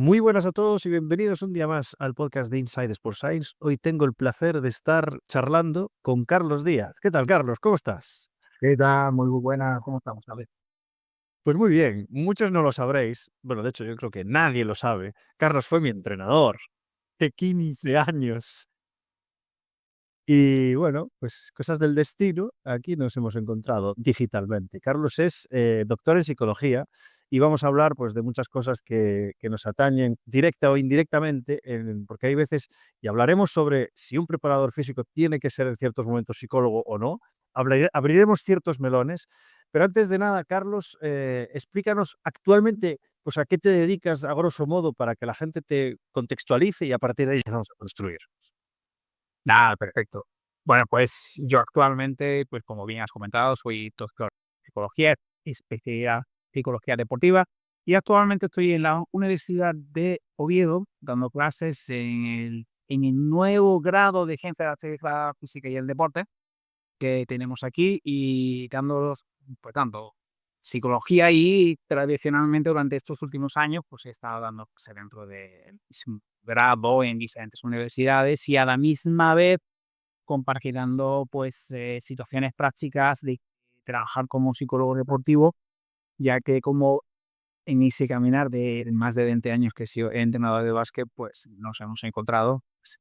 Muy buenas a todos y bienvenidos un día más al podcast de Inside Sports Science. Hoy tengo el placer de estar charlando con Carlos Díaz. ¿Qué tal, Carlos? ¿Cómo estás? ¿Qué tal? Muy buena, ¿cómo estamos? A ver. Pues muy bien, muchos no lo sabréis. Bueno, de hecho, yo creo que nadie lo sabe. Carlos fue mi entrenador de 15 años. Y bueno, pues cosas del destino, aquí nos hemos encontrado digitalmente. Carlos es doctor en psicología y vamos a hablar pues de muchas cosas que nos atañen directa o indirectamente, porque hay veces, y hablaremos sobre si un preparador físico tiene que ser en ciertos momentos psicólogo o no, abriremos ciertos melones, pero antes de nada, Carlos, explícanos actualmente pues a qué te dedicas a grosso modo para que la gente te contextualice y a partir de ahí empezamos a construir. Nada, perfecto. Bueno, pues yo actualmente, pues como bien has comentado, soy doctor en psicología, especialidad psicología deportiva, y actualmente estoy en la Universidad de Oviedo dando clases en el nuevo grado de Ciencia de la Actividad Física y el Deporte que tenemos aquí y dando psicología y tradicionalmente durante estos últimos años pues he estado dando clases dentro de mismo grado en diferentes universidades y a la misma vez compaginando pues situaciones prácticas de trabajar como psicólogo deportivo, ya que como en ese caminar de más de 20 años que he sido entrenador de básquet, pues nos hemos encontrado pues,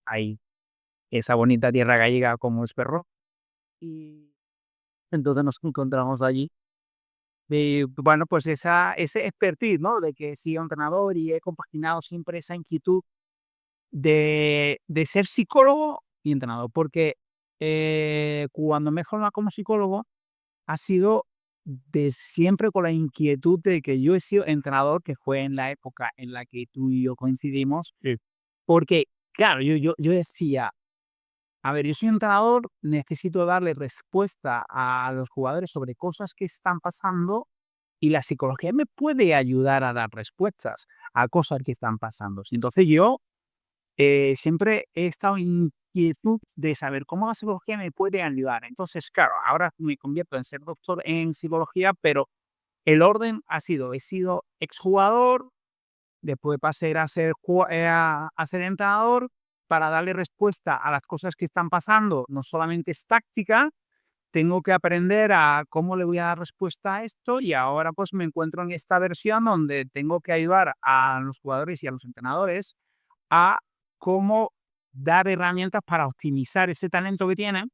ahí esa bonita tierra gallega como es perro. Y entonces nos encontramos allí. Y bueno, pues ese expertise, ¿no? De que he sido entrenador y he compaginado siempre esa inquietud de ser psicólogo y entrenador, porque cuando me he formado como psicólogo ha sido de siempre con la inquietud de que yo he sido entrenador, que fue en la época en la que tú y yo coincidimos, Sí. porque claro, yo decía, a ver, yo soy entrenador, necesito darle respuesta a los jugadores sobre cosas que están pasando y la psicología me puede ayudar a dar respuestas a cosas que están pasando. Entonces yo siempre he estado en inquietud de saber cómo la psicología me puede ayudar. Entonces, claro, ahora me convierto en ser doctor en psicología, pero el orden ha sido, he sido exjugador, después pasé a ser entrenador para darle respuesta a las cosas que están pasando, no solamente es táctica, tengo que aprender a cómo le voy a dar respuesta a esto y ahora pues me encuentro en esta versión donde tengo que ayudar a los jugadores y a los entrenadores a cómo dar herramientas para optimizar ese talento que tienen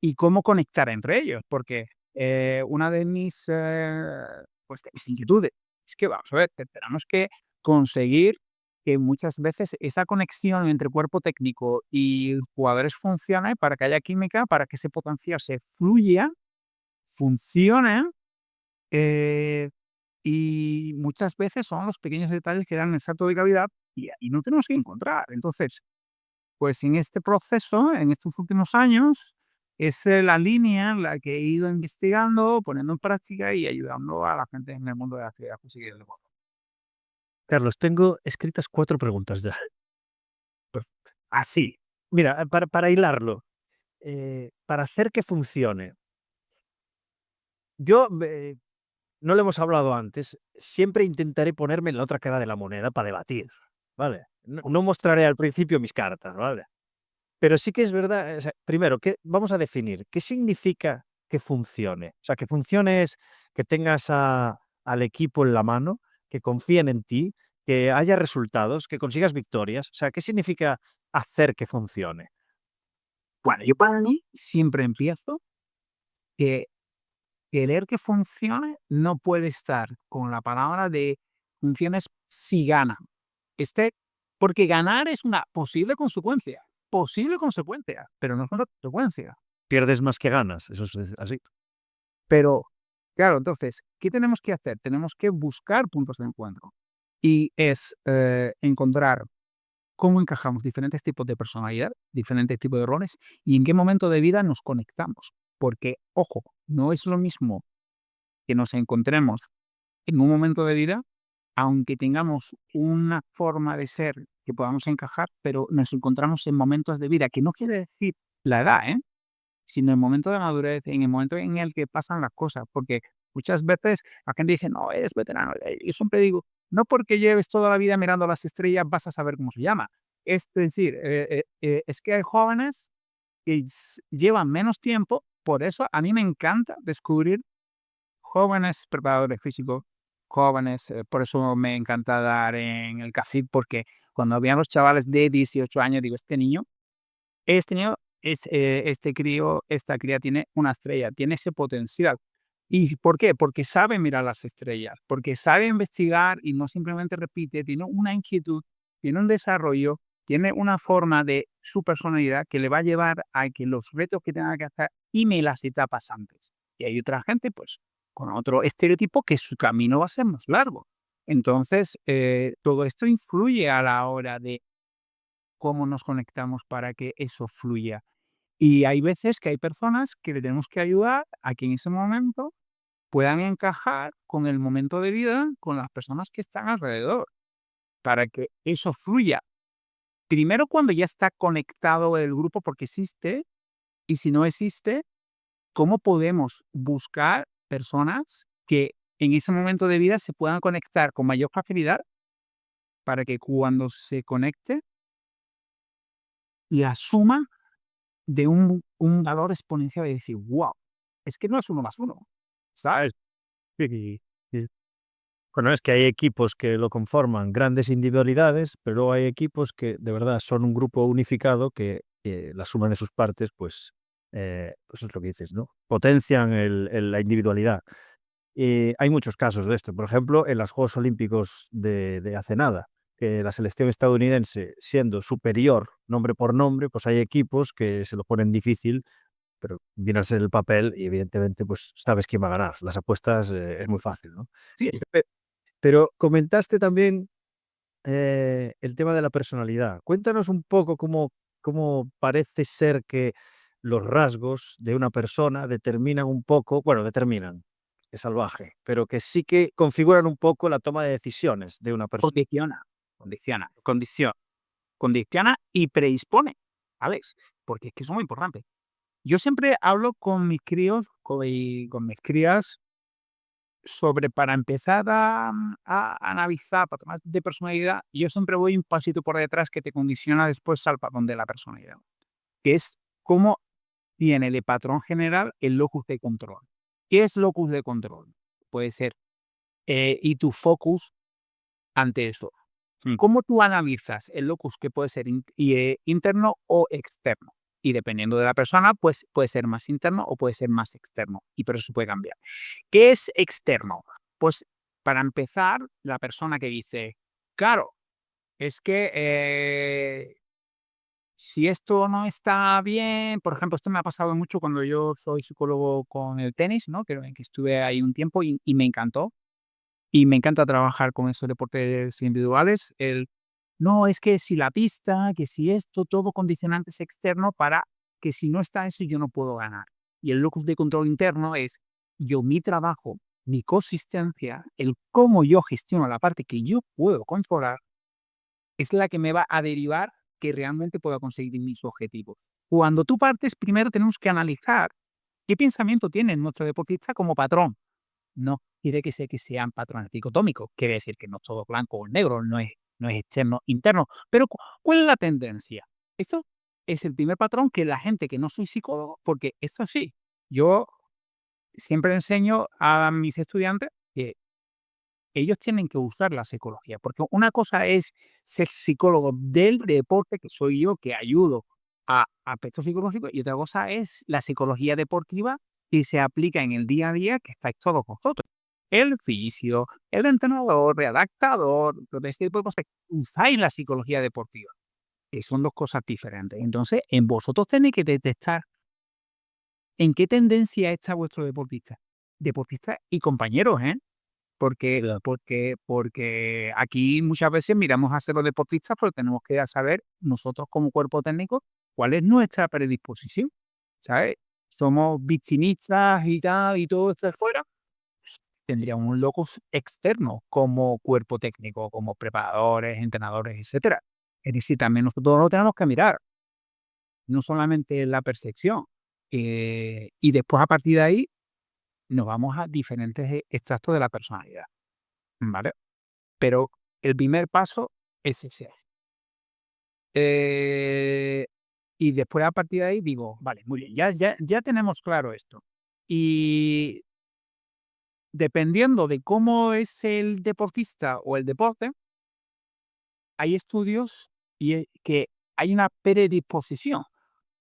y cómo conectar entre ellos, porque una de mis inquietudes es que, vamos a ver, tenemos que conseguir que muchas veces esa conexión entre cuerpo técnico y jugadores funcione para que haya química, para que ese potencial se fluya, funcione, eh, y muchas veces son los pequeños detalles que dan el salto de calidad y ahí no tenemos que encontrar. Entonces, pues en este proceso, en estos últimos años, es la línea en la que he ido investigando, poniendo en práctica y ayudando a la gente en el mundo de la actividad física y del deporte. Carlos, tengo escritas 4 preguntas ya. Pues, así. Mira, para hilarlo, para hacer que funcione, yo, no lo hemos hablado antes, siempre intentaré ponerme en la otra cara de la moneda para debatir, ¿vale? No mostraré al principio mis cartas, ¿vale? Pero sí que es verdad, o sea, primero, vamos a definir, ¿qué significa que funcione? O sea, que funcione es que tengas al equipo en la mano, que confíen en ti, que haya resultados, que consigas victorias. O sea, ¿qué significa hacer que funcione? Bueno, yo para mí siempre empiezo que querer que funcione no puede estar con la palabra de funciones si gana. Este, porque ganar es una posible consecuencia, pero no es una consecuencia. Pierdes más que ganas, eso es así. Pero, claro, entonces, ¿qué tenemos que hacer? Tenemos que buscar puntos de encuentro y es encontrar cómo encajamos diferentes tipos de personalidad, diferentes tipos de roles y en qué momento de vida nos conectamos. Porque, ojo, no es lo mismo que nos encontremos en un momento de vida, aunque tengamos una forma de ser que podamos encajar, pero nos encontramos en momentos de vida, que no quiere decir la edad, ¿eh? Sino en el momento de madurez, en el momento en el que pasan las cosas, porque muchas veces la gente dice, no, eres veterano. Yo siempre digo, No porque lleves toda la vida mirando las estrellas vas a saber cómo se llama. Es decir, es que hay jóvenes que llevan menos tiempo, por eso a mí me encanta descubrir jóvenes preparadores físicos, jóvenes, por eso me encanta dar en el CAFIT, porque cuando vean los chavales de 18 años, digo, este niño, este crío, esta cría tiene una estrella, tiene ese potencial. ¿Y por qué? Porque sabe mirar las estrellas, porque sabe investigar y no simplemente repite, tiene una inquietud, tiene un desarrollo, tiene una forma de su personalidad que le va a llevar a que los retos que tenga que hacer y me las etapas antes. Y hay otra gente, pues, con otro estereotipo que su camino va a ser más largo. Entonces, todo esto influye a la hora de cómo nos conectamos para que eso fluya. Y hay veces que hay personas que le tenemos que ayudar a que en ese momento puedan encajar con el momento de vida, con las personas que están alrededor, para que eso fluya. Primero cuando ya está conectado el grupo porque existe, y si no existe, ¿cómo podemos buscar personas que en ese momento de vida se puedan conectar con mayor facilidad para que cuando se conecte la suma de un valor exponencial y decir, wow, es que no es uno más uno, ¿sabes? Y bueno, es que hay equipos que lo conforman grandes individualidades, pero luego hay equipos que de verdad son un grupo unificado que la suma de sus partes, pues es lo que dices, ¿no? Potencian la individualidad. Hay muchos casos de esto. Por ejemplo, en los Juegos Olímpicos de hace nada, que la selección estadounidense siendo superior nombre por nombre, pues hay equipos que se lo ponen difícil, pero miras el papel y evidentemente pues sabes quién va a ganar. Las apuestas es muy fácil, ¿no? Sí, Pero comentaste también el tema de la personalidad. Cuéntanos un poco cómo parece ser que los rasgos de una persona determinan un poco, bueno, determinan, es salvaje, pero que sí que configuran un poco la toma de decisiones de una persona. condiciona, condiciona, condiciona y predispone, Alex, porque es que eso es muy importante. Yo siempre hablo con mis críos, con mis crías, sobre para empezar a analizar patrones de personalidad, yo siempre voy un pasito por detrás que te condiciona después al patrón de la personalidad, que es cómo tiene de patrón general el locus de control. ¿Qué es locus de control? Puede ser, y tu focus ante eso. Mm. ¿Cómo tú analizas el locus que puede ser interno o externo? Y dependiendo de la persona, pues puede ser más interno o puede ser más externo. Y por eso se puede cambiar. ¿Qué es externo? Pues para empezar, la persona que dice, claro, es que si esto no está bien, por ejemplo, esto me ha pasado mucho cuando yo soy psicólogo con el tenis, ¿no? Que estuve ahí un tiempo y me encantó. Y me encanta trabajar con esos deportes individuales. No, es que si la pista, que si esto, todo condicionantes externo para que si no está eso yo no puedo ganar. Y el locus de control interno es yo, mi trabajo, mi consistencia, el cómo yo gestiono la parte que yo puedo controlar, es la que me va a derivar que realmente pueda conseguir mis objetivos. Cuando tú partes, primero tenemos que analizar qué pensamiento tiene nuestro deportista como patrón. No quiere que sean patrones dicotómicos, quiere decir que no es todo blanco o negro, no es externo, interno. Pero, ¿cuál es la tendencia? Esto es el primer patrón que la gente que no soy psicólogo, porque esto sí, yo siempre enseño a mis estudiantes que ellos tienen que usar la psicología, porque una cosa es ser psicólogo del deporte, que soy yo, que ayudo a aspectos psicológicos, y otra cosa es la psicología deportiva que se aplica en el día a día, que estáis todos vosotros. El fisio, el entrenador, el adaptador, todo este tipo de cosas, usáis la psicología deportiva, que son dos cosas diferentes. Entonces, en vosotros tenéis que detectar en qué tendencia está vuestro deportista. Deportista y compañeros, ¿eh? Ya. Porque aquí muchas veces miramos a ser los deportistas, pero tenemos que saber nosotros como cuerpo técnico cuál es nuestra predisposición, ¿sabes? Somos victimistas y tal, y todo esto de fuera, tendríamos un locus externo como cuerpo técnico, como preparadores, entrenadores, etcétera. Es decir, también nosotros lo tenemos que mirar, no solamente la percepción. Y después a partir de ahí nos vamos a diferentes extractos de la personalidad, ¿vale? pero el primer paso es ese. Y después a partir de ahí digo, vale, muy bien, ya tenemos claro esto. Y dependiendo de cómo es el deportista o el deporte, hay estudios que hay una predisposición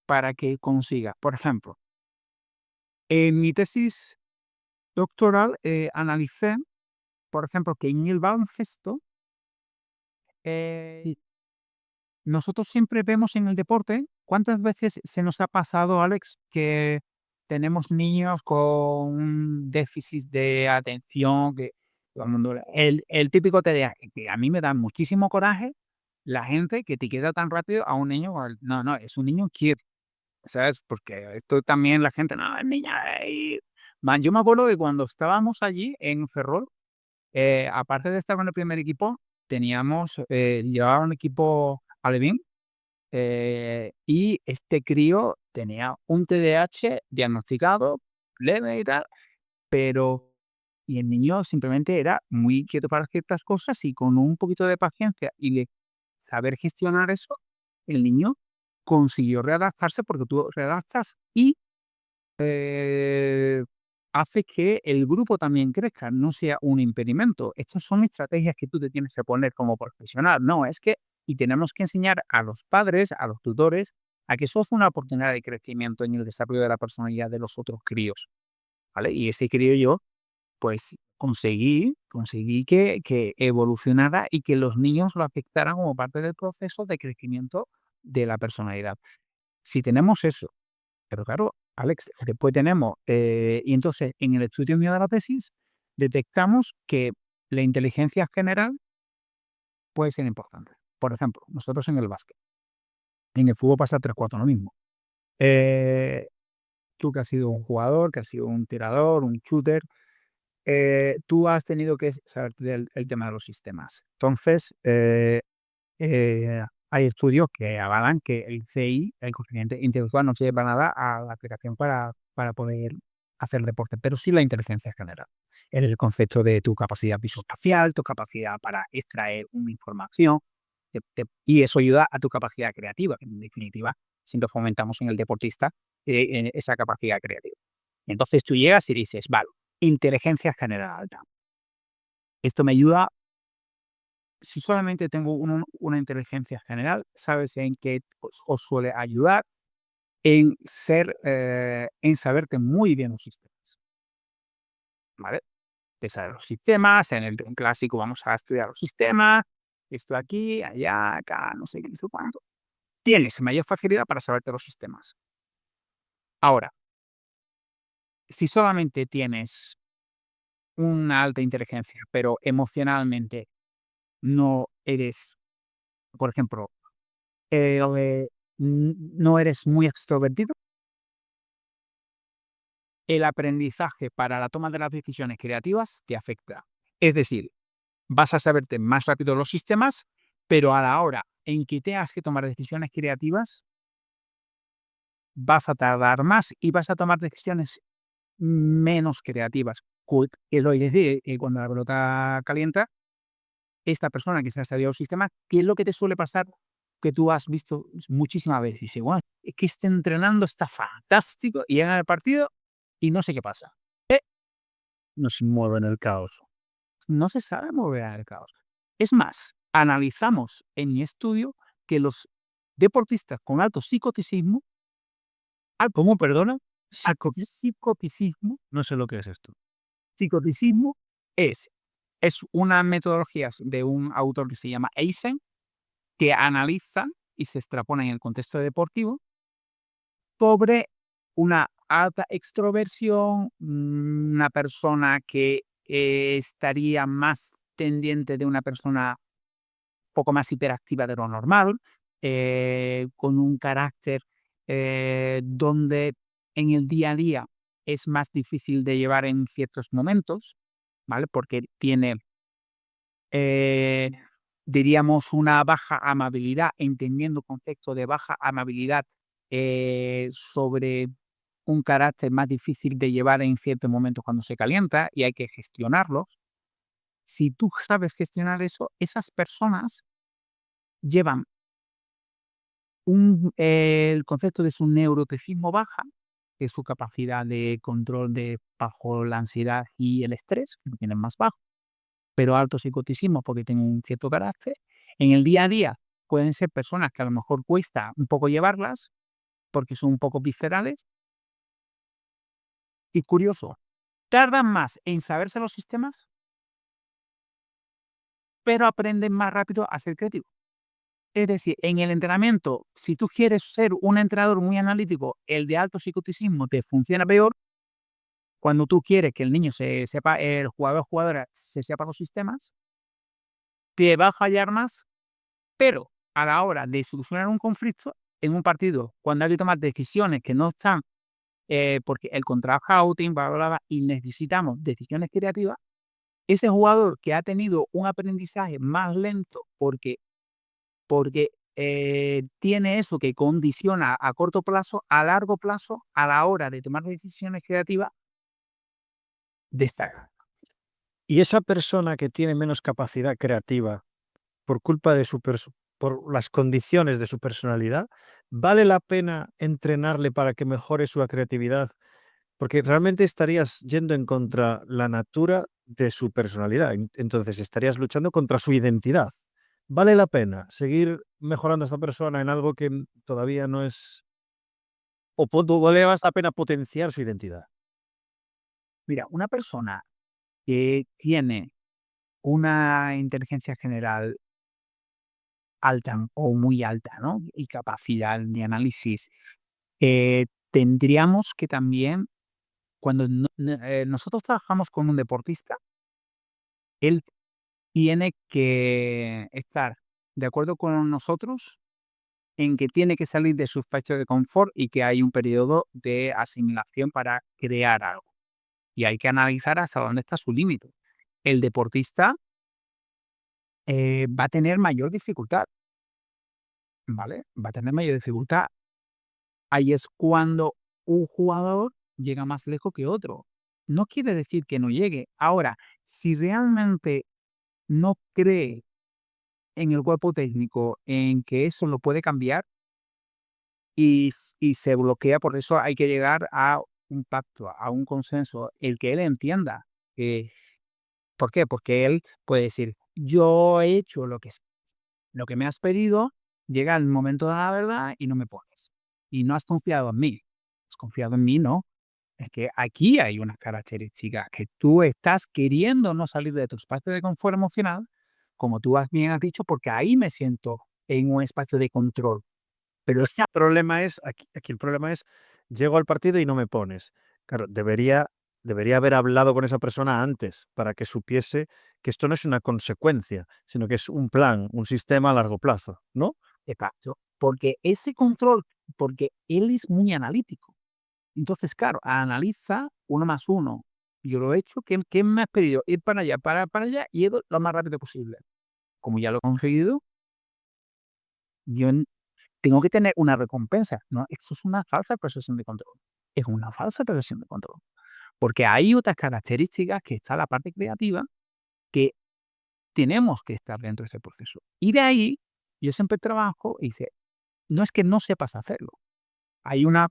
para que consiga. Por ejemplo, en mi tesis doctoral analicé, por ejemplo, que en el baloncesto eh, nosotros siempre vemos en el deporte, ¿cuántas veces se nos ha pasado, Alex, que tenemos niños con un déficit de atención, que todo el mundo, el típico TDAH, que a mí me da muchísimo coraje la gente que etiqueta tan rápido a un niño, no, no, es un niño quieto, ¿sabes? Porque esto también la gente, no, es niña. Man, yo me acuerdo que cuando estábamos allí en Ferrol, aparte de estar con el primer equipo, llevaba un equipo alevín y este crío tenía un TDAH diagnosticado, leve y tal, pero y el niño simplemente era muy inquieto para ciertas cosas y con un poquito de paciencia y de saber gestionar eso, el niño consiguió readaptarse porque tú readaptas y hace que el grupo también crezca, no sea un impedimento. Estas son estrategias que tú te tienes que poner como profesional. No, es que, y tenemos que enseñar a los padres, a los tutores, a que eso es una oportunidad de crecimiento en el desarrollo de la personalidad de los otros críos, ¿vale? Y ese crío yo, pues conseguí que evolucionara y que los niños lo afectaran como parte del proceso de crecimiento de la personalidad. Si tenemos eso, pero claro, Alex, después tenemos, y entonces en el estudio mío de la tesis detectamos que la inteligencia general puede ser importante. Por ejemplo, nosotros en el básquet, en el fútbol pasa 3/4 lo mismo. Eh, Tú que has sido un jugador, que has sido un tirador, un shooter, tú has tenido que saber del el tema de los sistemas. Entonces, hay estudios que avalan que el CI, el coeficiente intelectual, no sirve para nada a la aplicación para poder hacer deporte, pero sí la inteligencia general. El concepto de tu capacidad visoespacial, tu capacidad para extraer una información, y eso ayuda a tu capacidad creativa, que en definitiva siempre fomentamos en el deportista esa capacidad creativa. Entonces tú llegas y dices, vale, inteligencia general alta. Esto me ayuda si solamente tengo una inteligencia general, sabes en qué os suele ayudar en saberte muy bien los sistemas, ¿vale? Te sabes los sistemas, en clásico vamos a estudiar los sistemas, esto aquí, allá, acá, no sé qué, no sé cuánto. Tienes mayor facilidad para saberte los sistemas. Ahora, si solamente tienes una alta inteligencia, pero emocionalmente no eres, por ejemplo, no eres muy extrovertido, el aprendizaje para la toma de las decisiones creativas te afecta. Es decir, vas a saberte más rápido los sistemas, pero a la hora en que tengas que tomar decisiones creativas, vas a tardar más y vas a tomar decisiones menos creativas. Que lo decir, cuando la pelota calienta, esta persona que se ha sabido los sistemas, ¿qué es lo que te suele pasar? Que tú has visto muchísimas veces. Y dices, bueno, es que este entrenando está fantástico y llega el partido y no sé qué pasa. No se mueve en el caos. No se sabe mover al caos. Es más, analizamos en mi estudio que los deportistas con alto psicoticismo, ¿Cómo, perdona? psicoticismo, No sé lo que es esto. psicoticismo es, es una metodología de un autor que se llama Eisen, que analiza y se extrapola en el contexto deportivo sobre una alta extroversión, una persona que estaría más tendiente de una persona poco más hiperactiva de lo normal, con un carácter donde en el día a día es más difícil de llevar en ciertos momentos, ¿vale? Porque tiene, eh, diríamos, una baja amabilidad, entendiendo concepto de baja amabilidad sobre un carácter más difícil de llevar en ciertos momentos cuando se calienta y hay que gestionarlos. Si tú sabes gestionar eso, esas personas llevan el concepto de su neuroticismo baja, que es su capacidad de control bajo la ansiedad y el estrés, que lo tienen más bajo, pero alto psicoticismo porque tienen un cierto carácter. En el día a día pueden ser personas que a lo mejor cuesta un poco llevarlas porque son un poco viscerales. Y curioso, tardan más en saberse los sistemas, pero aprenden más rápido a ser creativos. Es decir, en el entrenamiento, si tú quieres ser un entrenador muy analítico, el de alto psicoticismo te funciona peor. Cuando tú quieres que el niño se sepa, el jugador o jugadora se sepa los sistemas, te va a fallar más, pero a la hora de solucionar un conflicto en un partido, cuando hay que tomar decisiones que no están, porque el contracouting, bla, bla, bla, y necesitamos decisiones creativas, ese jugador que ha tenido un aprendizaje más lento porque tiene eso que condiciona a corto plazo, a largo plazo, a la hora de tomar decisiones creativas, destaca. Y esa persona que tiene menos capacidad creativa por culpa de por las condiciones de su personalidad, ¿vale la pena entrenarle para que mejore su creatividad? Porque realmente estarías yendo en contra la natura de su personalidad. Entonces estarías luchando contra su identidad. ¿Vale la pena seguir mejorando a esta persona en algo que todavía no es, vale más la pena potenciar su identidad? Mira, una persona que tiene una inteligencia general alta o muy alta, ¿no? Y capacidad de análisis, tendríamos que también, cuando nosotros trabajamos con un deportista, él tiene que estar de acuerdo con nosotros en que tiene que salir de su espacio de confort y que hay un periodo de asimilación para crear algo. Y hay que analizar hasta dónde está su límite. El deportista va a tener mayor dificultad, ¿vale? Va a tener mayor dificultad. Ahí es cuando un jugador llega más lejos que otro. No quiere decir que no llegue. Ahora, si realmente no cree en el cuerpo técnico, en que eso lo puede cambiar y se bloquea, por eso hay que llegar a un pacto, a un consenso, el que él entienda. que- ¿Por qué? Porque él puede decir, yo he hecho lo que me has pedido, llega el momento de la verdad y no me pones. Y no has confiado en mí. Has confiado en mí, ¿no? Es que aquí hay una característica que tú estás queriendo no salir de tu espacio de confort emocional, como tú bien has dicho, porque ahí me siento en un espacio de control. Pero esta Problema es, aquí el problema es, llego al partido y no me pones. Claro, debería haber hablado con esa persona antes para que supiese que esto no es una consecuencia, sino que es un plan, un sistema a largo plazo, ¿no? exacto, porque ese control, porque él es muy analítico. Entonces, claro, analiza uno más uno. Yo lo he hecho, ¿qué me has pedido? Ir para allá, para allá y he ido lo más rápido posible. Como ya lo he conseguido, yo tengo que tener una recompensa. No, eso es una falsa percepción de control. Es una falsa percepción de control. Porque hay otras características que está la parte creativa que tenemos que estar dentro de ese proceso. Y de ahí, yo siempre trabajo y dice, no es que no sepas hacerlo. Hay una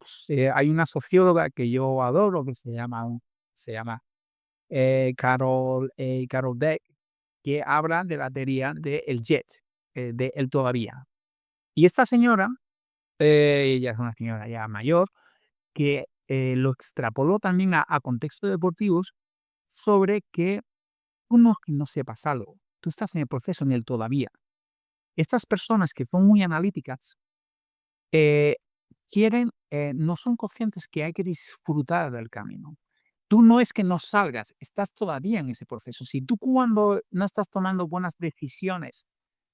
socióloga que yo adoro que se llama Carol Dweck, que habla de la teoría del jet, de el todavía. Y esta señora, ella es una señora ya mayor, que lo extrapoló también a contextos deportivos sobre que tú no es que no sepas algo, tú estás en el proceso, en el todavía. Estas personas que son muy analíticas eh, no son conscientes que hay que disfrutar del camino. Tú no es que no salgas, estás todavía en ese proceso. Si tú cuando no estás tomando buenas decisiones,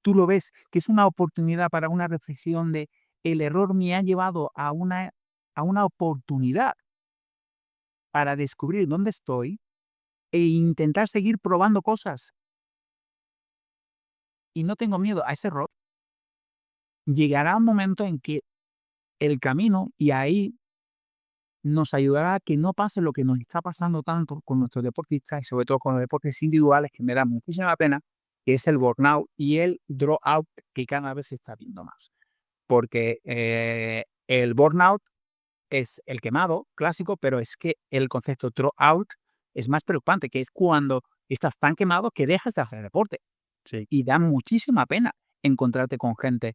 tú lo ves que es una oportunidad para una reflexión de el error me ha llevado a una oportunidad para descubrir dónde estoy e intentar seguir probando cosas y no tengo miedo a ese error, llegará un momento en que el camino, y ahí nos ayudará a que no pase lo que nos está pasando tanto con nuestros deportistas y sobre todo con los deportes individuales, que me da muchísima pena, que es el burnout y el dropout, que cada vez se está viendo más. Porque el burnout es el quemado clásico, pero es que el concepto dropout es más preocupante, que es cuando estás tan quemado que dejas de hacer deporte. Sí. Y da muchísima pena encontrarte con gente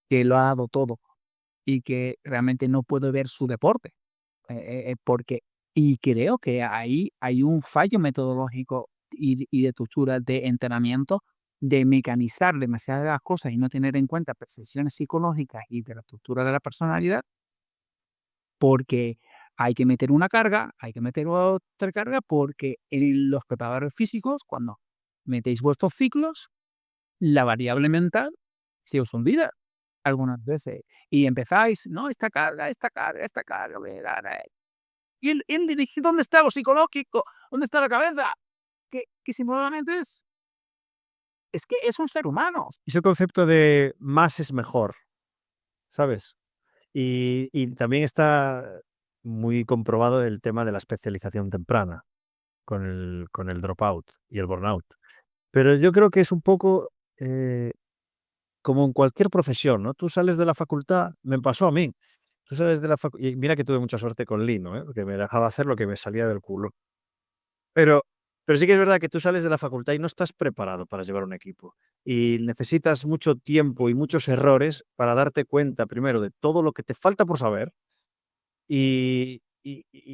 que lo ha dado todo y que realmente no puede ver su deporte. Porque y creo que ahí hay un fallo metodológico y de estructura de entrenamiento, de mecanizar demasiadas las cosas y no tener en cuenta percepciones psicológicas y de la estructura de la personalidad, porque hay que meter una carga, hay que meter otra carga, porque en los preparadores físicos, cuando metéis vuestros ciclos, la variable mental se os olvida algunas veces y empezáis, no, esta carga, esta carga, esta carga, y él dirige, ¿dónde está lo psicológico? ¿Dónde está la cabeza? Que simplemente es que es un ser humano. Ese concepto de más es mejor, ¿sabes? Y también está muy comprobado el tema de la especialización temprana con el dropout y el burnout. Pero yo creo que es un poco como en cualquier profesión, ¿no? Tú sales de la facultad, me pasó a mí. Tú sales de la facultad, y mira que tuve mucha suerte con Lino, ¿eh? Porque me dejaba hacer lo que me salía del culo. Pero, pero sí que es verdad que tú sales de la facultad y no estás preparado para llevar un equipo. Y necesitas mucho tiempo y muchos errores para darte cuenta, primero, de todo lo que te falta por saber. Y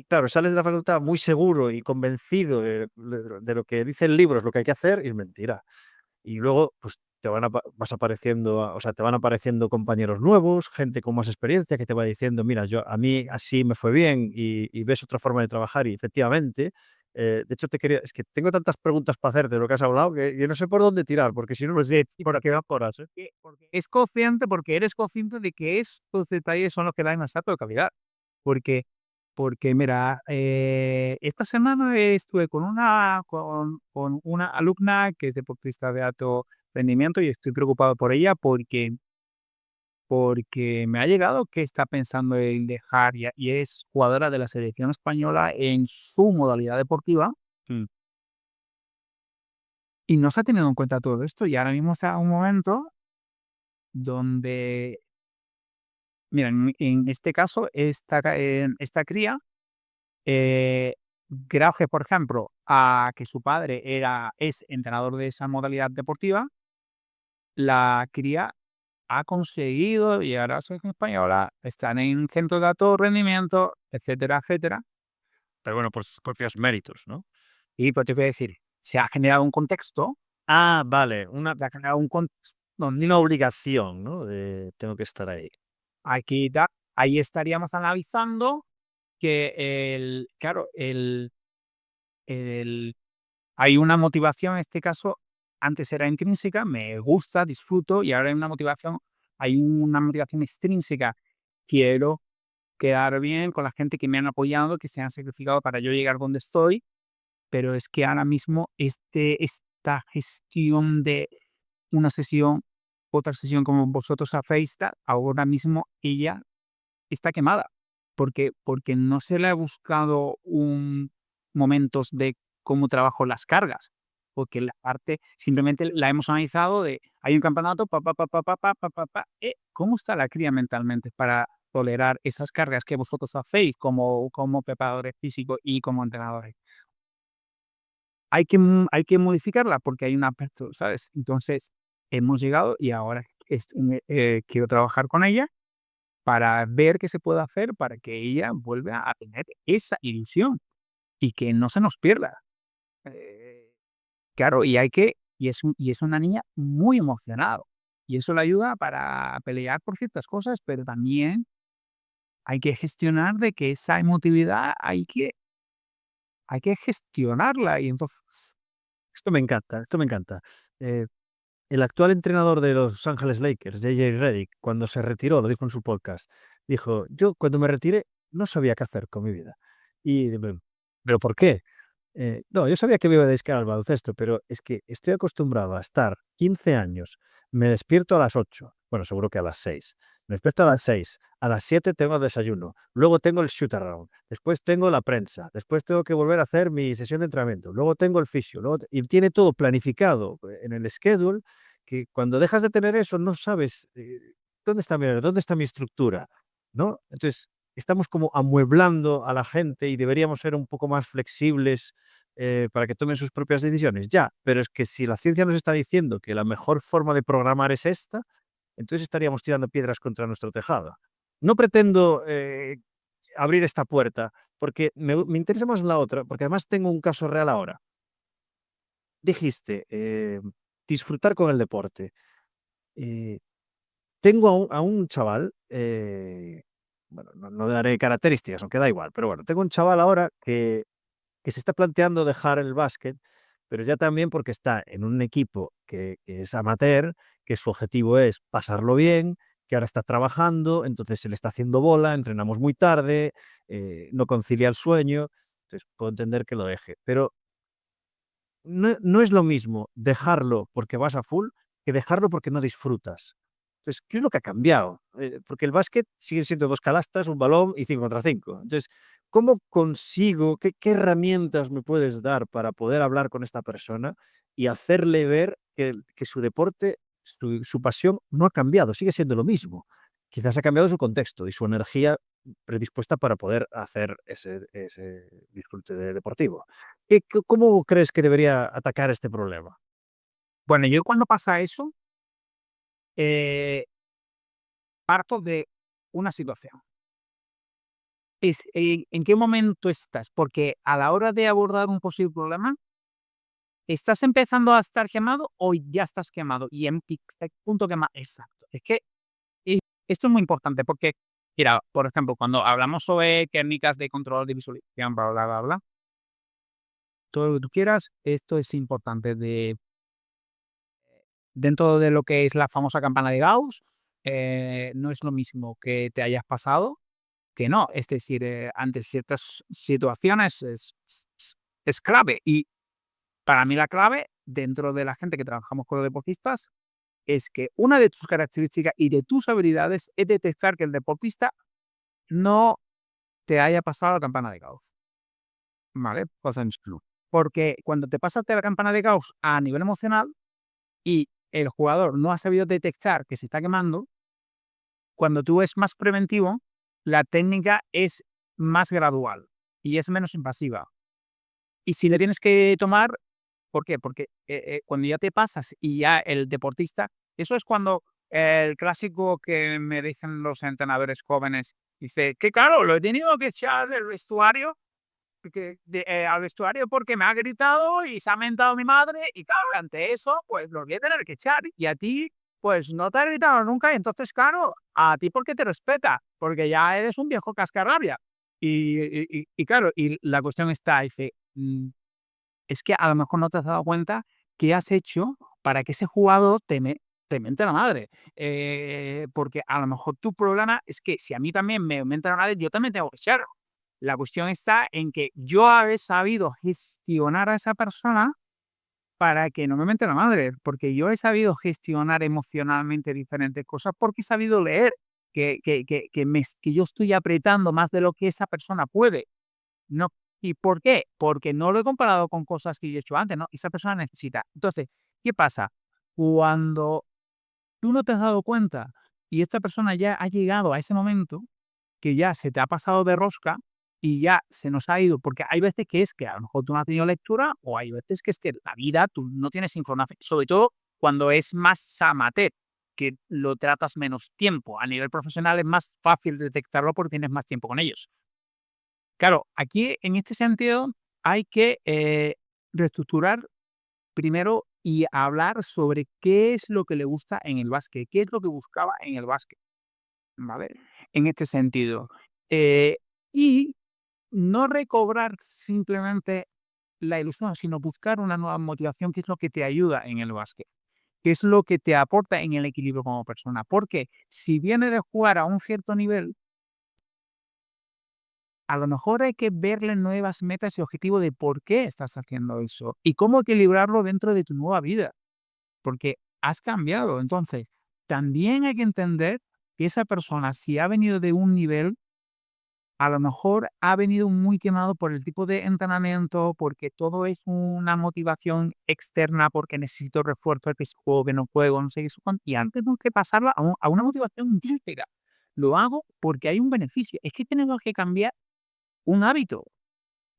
claro, sales de la facultad muy seguro y convencido de lo que dice el libro es lo que hay que hacer, y es mentira. Y luego, pues vas apareciendo, o sea, te van apareciendo compañeros nuevos, gente con más experiencia que te va diciendo, mira, a mí así me fue bien, y ves otra forma de trabajar y efectivamente, de hecho es que tengo tantas preguntas para hacerte de lo que has hablado que yo no sé por dónde tirar, porque si no, pues, Porque queda por horas, ¿eh? porque eres consciente de que estos detalles son los que dan el salto de calidad. Porque porque mira, esta semana estuve con una alumna que es deportista de alto rendimiento y estoy preocupado por ella porque me ha llegado que está pensando en dejar y es jugadora de la selección española en su modalidad deportiva Mm. y no se ha tenido en cuenta todo esto y ahora mismo está en un momento donde, mira, en este caso, esta cría, eh, gracias, por ejemplo, a que su padre es entrenador de esa modalidad deportiva, la cría ha conseguido llegar a la selección española, están en centros de alto rendimiento, etcétera, etcétera. Pero bueno, por sus propios méritos, ¿no? Y pues te voy a decir, se ha generado un contexto, Ah, vale, se ha generado un contexto donde una obligación, ¿no? De tengo que estar ahí. aquí ahí estaríamos analizando que claro, el hay una motivación, en este caso, antes era intrínseca, me gusta, disfruto, y ahora hay una motivación extrínseca. Quiero quedar bien con la gente que me han apoyado, que se han sacrificado para yo llegar donde estoy, pero es que ahora mismo esta gestión de una sesión, otra sesión como vosotros hacéis, ahora mismo ella está quemada, porque no se le ha buscado un momentos de cómo trabajo las cargas, porque la parte simplemente la hemos analizado de hay un campeonato, pa, pa, pa, pa, pa, pa, pa, pa, pa, ¿cómo está la cría mentalmente para tolerar esas cargas que vosotros hacéis como preparadores físicos y como entrenadores? Hay que modificarla porque hay un aspecto, ¿sabes? Entonces, hemos llegado y ahora quiero trabajar con ella para ver qué se puede hacer para que ella vuelva a tener esa ilusión y que no se nos pierda. Eh, claro, y es una niña muy emocionada y eso le ayuda para pelear por ciertas cosas, pero también hay que gestionar de que esa emotividad hay que gestionarla y entonces Esto me encanta, esto me encanta. Eh, el actual entrenador de Los Ángeles Lakers, JJ Redick, cuando se retiró, lo dijo en su podcast, dijo: "Yo cuando me retiré no sabía qué hacer con mi vida". Y ¿pero por qué? No, yo sabía que me iba a dedicar al baloncesto, pero es que estoy acostumbrado a estar 15 años, me despierto a las 8, Bueno, seguro que a las 6. Me despierto a las 6. A las 7 tengo desayuno. Luego tengo el shoot around. Después tengo la prensa. Después tengo que volver a hacer mi sesión de entrenamiento. Luego tengo el fisio. Y tiene todo planificado en el schedule, que cuando dejas de tener eso no sabes dónde está mi estructura, ¿no? Entonces, estamos como amueblando a la gente y deberíamos ser un poco más flexibles para que tomen sus propias decisiones. Ya, pero es que si la ciencia nos está diciendo que la mejor forma de programar es esta, entonces estaríamos tirando piedras contra nuestro tejado. No pretendo abrir esta puerta, porque me interesa más la otra, porque además tengo un caso real ahora. Dijiste, disfrutar con el deporte. Eh, Tengo a un chaval, bueno, no daré características, aunque da igual, pero bueno, tengo un chaval ahora que se está planteando dejar el básquet, pero ya también porque está en un equipo que es amateur, que su objetivo es pasarlo bien, que ahora está trabajando, entonces se le está haciendo bola, entrenamos muy tarde, no concilia el sueño, entonces puedo entender que lo deje. Pero no es lo mismo dejarlo porque vas a full que dejarlo porque no disfrutas. Entonces, ¿qué es lo que ha cambiado? Porque el básquet sigue siendo 2 canastas, un balón y 5 contra 5. Entonces, ¿cómo consigo qué herramientas me puedes dar para poder hablar con esta persona y hacerle ver que su deporte, su pasión no ha cambiado, sigue siendo lo mismo? Quizás ha cambiado su contexto y su energía predispuesta para poder hacer ese disfrute deportivo. ¿Cómo crees que debería atacar este problema? Bueno, yo cuando pasa eso, eh, parto de una situación. ¿En qué momento estás? Porque a la hora de abordar un posible problema, ¿estás empezando a estar quemado o ya estás quemado? ¿Y en qué punto quema? Exacto. Es que y esto es muy importante porque, mira, por ejemplo, cuando hablamos sobre técnicas de control de visualización, bla, bla, bla, bla, todo lo que tú quieras, esto es importante dentro de lo que es la famosa campana de Gauss, no es lo mismo que te hayas pasado que no. Es decir, ante ciertas situaciones es clave. Y para mí la clave, dentro de la gente que trabajamos con los deportistas, es que una de tus características y de tus habilidades es detectar que el deportista no te haya pasado la campana de Gauss, ¿vale? Porque cuando te pasaste la campana de Gauss a nivel emocional y el jugador no ha sabido detectar que se está quemando, cuando tú es más preventivo, la técnica es más gradual y es menos invasiva. Y si le tienes que tomar, ¿por qué? Porque cuando ya te pasas y ya el deportista, eso es cuando el clásico que me dicen los entrenadores jóvenes, dice que claro, lo he tenido que echar del vestuario al vestuario porque me ha gritado y se ha mentado mi madre y claro, ante eso, pues lo voy a tener que echar y a ti, pues no te ha gritado nunca y entonces, claro, a ti porque te respeta, porque ya eres un viejo cascarrabia. Y claro, y la cuestión está, dice, es que a lo mejor no te has dado cuenta qué has hecho para que ese jugador te mente la madre. Porque a lo mejor tu problema es que si a mí también me mente la madre, yo también tengo que echar. La cuestión está en que yo haber sabido gestionar a esa persona para que no me mente la madre, porque yo he sabido gestionar emocionalmente diferentes cosas, porque he sabido leer que yo estoy apretando más de lo que esa persona puede. No. ¿Y por qué? Porque no lo he comparado con cosas que yo he hecho antes, ¿no? Esa persona necesita. Entonces, ¿qué pasa? Cuando tú no te has dado cuenta y esta persona ya ha llegado a ese momento que ya se te ha pasado de rosca y ya se nos ha ido, porque hay veces que es que a lo mejor tú no has tenido lectura o hay veces que es que la vida tú no tienes información, sobre todo cuando es más amateur, que lo tratas menos tiempo. A nivel profesional es más fácil detectarlo porque tienes más tiempo con ellos. Claro, aquí en este sentido hay que reestructurar primero y hablar sobre qué es lo que le gusta en el básquet, qué es lo que buscaba en el básquet, ¿vale? En este sentido. Eh, y no recobrar simplemente la ilusión, sino buscar una nueva motivación, que es lo que te ayuda en el básquet, qué es lo que te aporta en el equilibrio como persona. Porque si viene de jugar a un cierto nivel, a lo mejor hay que verle nuevas metas y objetivos de por qué estás haciendo eso y cómo equilibrarlo dentro de tu nueva vida, porque has cambiado. Entonces, también hay que entender que esa persona, si ha venido de un nivel, a lo mejor ha venido muy quemado por el tipo de entrenamiento, porque todo es una motivación externa, porque necesito refuerzo, que si juego, que no juego, no sé qué, y antes tengo que pasarla a una motivación intrínseca. Lo hago porque hay un beneficio. Es que tenemos que cambiar un hábito.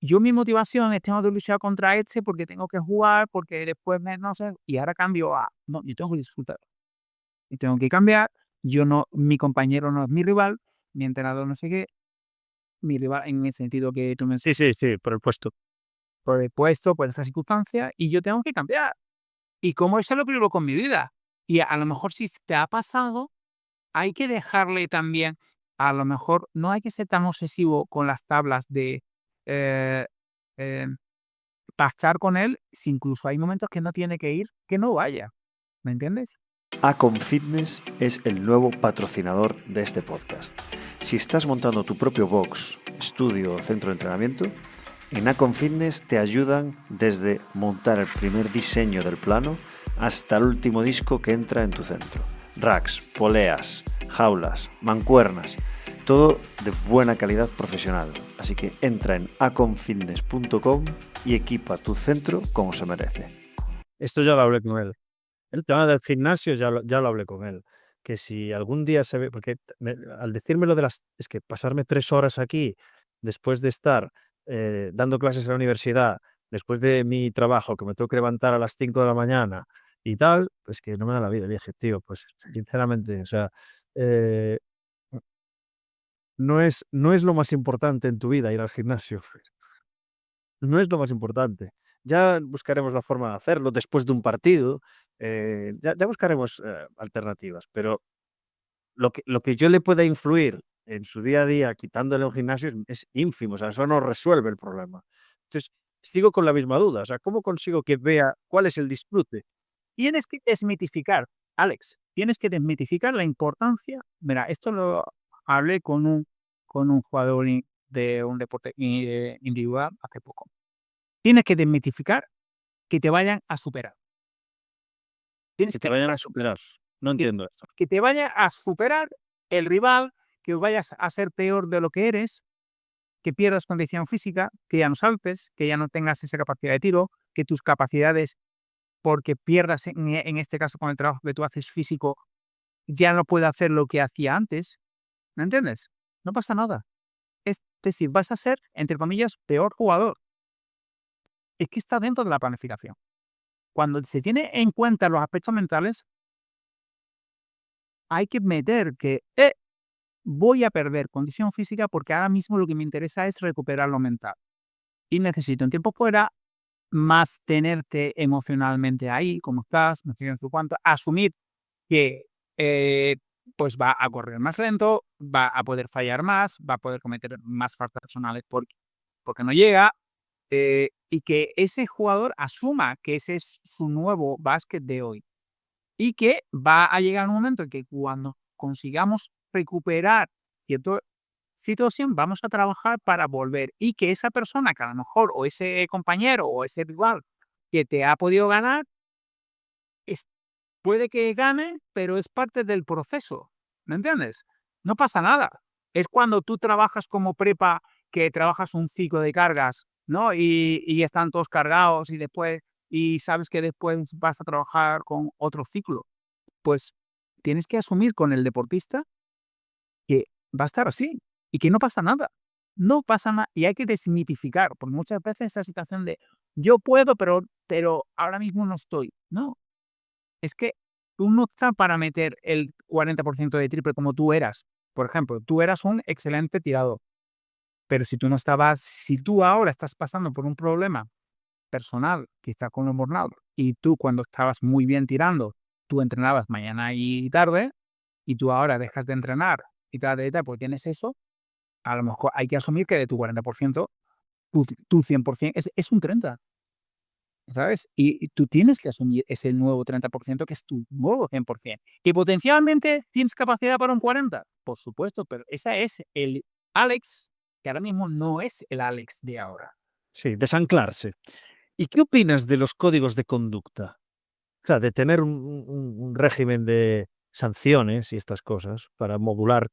Yo mi motivación es tengo que luchar contra este porque tengo que jugar, porque después no sé, y ahora cambio a, no, yo tengo que disfrutar. Y tengo que cambiar, yo no, mi compañero no es mi rival, mi entrenador no sé qué, mi rival en el sentido que tú me Sí, sí, sí, por el puesto. por el puesto, por esa circunstancia, y yo tengo que cambiar. Y como eso lo vivo con mi vida. Y a lo mejor si te ha pasado, hay que dejarle también, a lo mejor no hay que ser tan obsesivo con las tablas de eh, eh, pactar con él, si incluso hay momentos que no tiene que ir, que no vaya. ¿Me entiendes? Acon Fitness es el nuevo patrocinador de este podcast. Si estás montando tu propio box, estudio o centro de entrenamiento, en Acon Fitness te ayudan desde montar el primer diseño del plano hasta el último disco que entra en tu centro. Racks, poleas, jaulas, mancuernas, todo de buena calidad profesional. Así que entra en aconfitness.com y equipa tu centro como se merece. Esto ya lo hablé con él. El tema del gimnasio ya lo hablé con él. Que si algún día se ve, porque al decirme lo de es que pasarme 3 horas aquí, después de estar dando clases en la universidad, después de mi trabajo, que me tengo que levantar a las 5 de la mañana y tal, pues que no me da la vida. Le dije, tío, pues sinceramente, o sea, eh, no es lo más importante en tu vida ir al gimnasio. No es lo más importante. Ya buscaremos la forma de hacerlo después de un partido, ya buscaremos, alternativas, pero lo que yo le pueda influir en su día a día quitándole un gimnasio es ínfimo, o sea, eso no resuelve el problema. Entonces, sigo con la misma duda, o sea, ¿cómo consigo que vea cuál es el disfrute? Tienes que desmitificar, Alex, tienes que desmitificar la importancia. Mira, esto lo hablé con un jugador de un deporte individual hace poco. Tienes que desmitificar que te vayan a superar. Tienes Que te vayan a superar. No que, entiendo esto. que te vaya a superar el rival, que vayas a ser peor de lo que eres, que pierdas condición física, que ya no saltes, que ya no tengas esa capacidad de tiro, que tus capacidades, porque pierdas en este caso con el trabajo que tú haces físico, ya no puede hacer lo que hacía antes. ¿Me entiendes? No pasa nada. Es decir, vas a ser, entre comillas, peor jugador. Es que está dentro de la planificación. Cuando se tiene en cuenta los aspectos mentales, hay que meter que voy a perder condición física porque ahora mismo lo que me interesa es recuperar lo mental. Y necesito un tiempo fuera, más tenerte emocionalmente ahí, como estás, no sé qué, cuánto, asumir que eh, pues va a correr más lento, va a poder fallar más, va a poder cometer más faltas personales porque no llega, y que ese jugador asuma que ese es su nuevo básquet de hoy y que va a llegar un momento en que cuando consigamos recuperar cierta situación, vamos a trabajar para volver y que esa persona que a lo mejor o ese compañero o ese rival que te ha podido ganar, es puede que gane, pero es parte del proceso, ¿me entiendes? No pasa nada. Es cuando tú trabajas como prepa, que trabajas un ciclo de cargas, ¿no? Y están todos cargados y después y sabes que después vas a trabajar con otro ciclo. Pues tienes que asumir con el deportista que va a estar así y que no pasa nada. No pasa nada y hay que desmitificar, porque muchas veces esa situación de yo puedo, pero ahora mismo no estoy. No, es que tú no estás para meter el 40% de triple como tú eras. Por ejemplo, tú eras un excelente tirador, pero si tú ahora estás pasando por un problema personal que está con el burnout y tú cuando estabas muy bien tirando, tú entrenabas mañana y tarde y tú ahora dejas de entrenar y tal, porque tienes eso, a lo mejor hay que asumir que de tu 40%, tu 100% es un 30%. ¿Sabes? Y tú tienes que asumir ese nuevo 30% que es tu nuevo 100%. ¿Que potencialmente tienes capacidad para un 40%? Por supuesto, pero ese es el Alex, que ahora mismo no es el Alex de ahora. Sí, desanclarse. ¿Y qué opinas de los códigos de conducta? O sea, de tener un régimen de sanciones y estas cosas para modular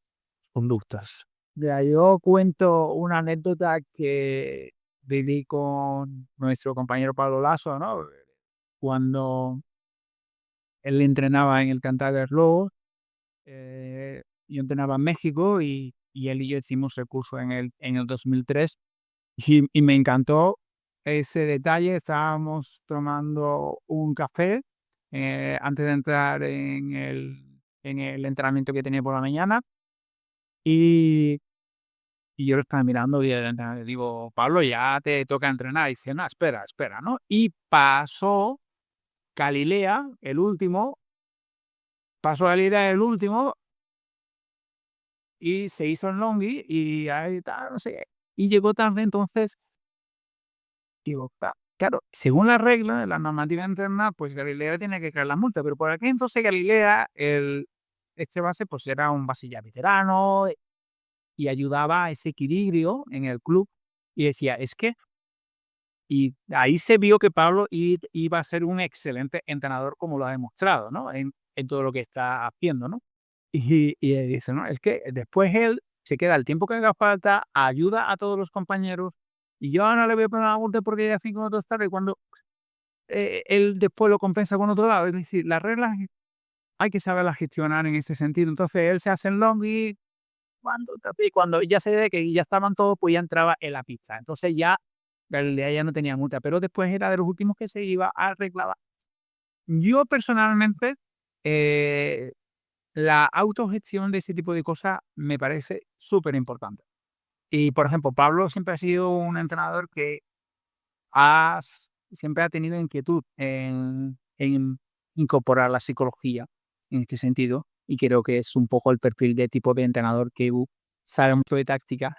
conductas. Mira, yo cuento una anécdota que viví con nuestro compañero Pablo Lasso, ¿no? Cuando él entrenaba en el Cantares Lobo, yo entrenaba en México y él y yo hicimos el curso en el 2003 y me encantó ese detalle. Estábamos tomando un café antes de entrar en el entrenamiento que tenía por la mañana y yo lo estaba mirando y le digo, Pablo, ya te toca entrenar. Y dice, no, espera, espera, ¿no? Y Galilea, el último, pasó Galilea el último y se hizo el longi y ahí tal, no sé qué. Y llegó tarde, entonces, digo, claro, según la regla, la normativa interna, pues Galilea tiene que caer la multa, pero por aquí entonces Galilea, este base, pues era un base ya veterano y ayudaba a ese equilibrio en el club y decía, es que y ahí se vio que Pablo iba a ser un excelente entrenador, como lo ha demostrado, ¿no? En todo lo que está haciendo, ¿no? Y él dice, no, es que después él se queda el tiempo que haga falta, ayuda a todos los compañeros, y yo no le voy a poner la multa porque ya 5 minutos tarde, cuando él después lo compensa con otro lado. Es decir, las reglas hay que saberlas gestionar en ese sentido. Entonces él se hace el long y cuando ya se ve que ya estaban todos, pues ya entraba en la pista. Entonces ya Galilea ya no tenía multa, pero después era de los últimos que se iba a arreglar. Yo personalmente, eh, la autogestión de ese tipo de cosas me parece súper importante. Y, por ejemplo, Pablo siempre ha sido un entrenador que siempre ha tenido inquietud en incorporar la psicología en este sentido. Y creo que es un poco el perfil de tipo de entrenador que sabe mucho de táctica,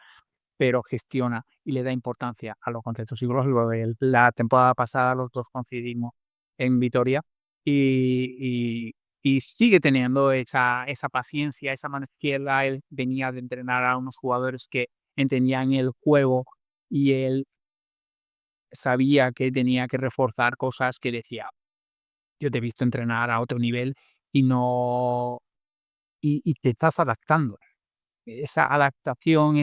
pero gestiona y le da importancia a los conceptos psicológicos. La temporada pasada los dos coincidimos en Vitoria y, y sigue teniendo esa paciencia, esa mano izquierda. Él venía de entrenar a unos jugadores que entendían el juego y él sabía que tenía que reforzar cosas que decía, yo te he visto entrenar a otro nivel y no, y te estás adaptando. Esa adaptación,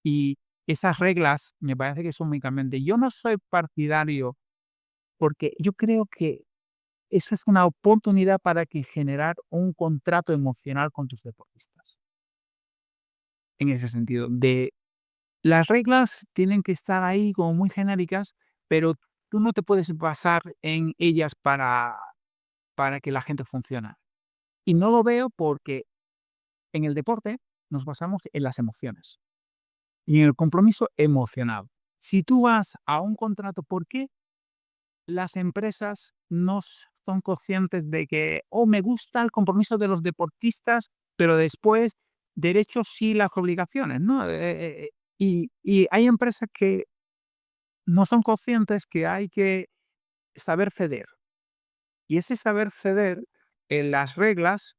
y esas reglas me parece que son muy cambiantes. Yo no soy partidario porque yo creo que eso es una oportunidad para que generar un contrato emocional con tus deportistas. En ese sentido, las reglas tienen que estar ahí como muy genéricas, pero tú no te puedes basar en ellas para que la gente funcione. Y no lo veo porque en el deporte nos basamos en las emociones y en el compromiso emocional. Si tú vas a un contrato, ¿por qué las empresas no son conscientes de que, oh, me gusta el compromiso de los deportistas, pero después derechos y las obligaciones, ¿no? Y hay empresas que no son conscientes que hay que saber ceder. Y ese saber ceder en las reglas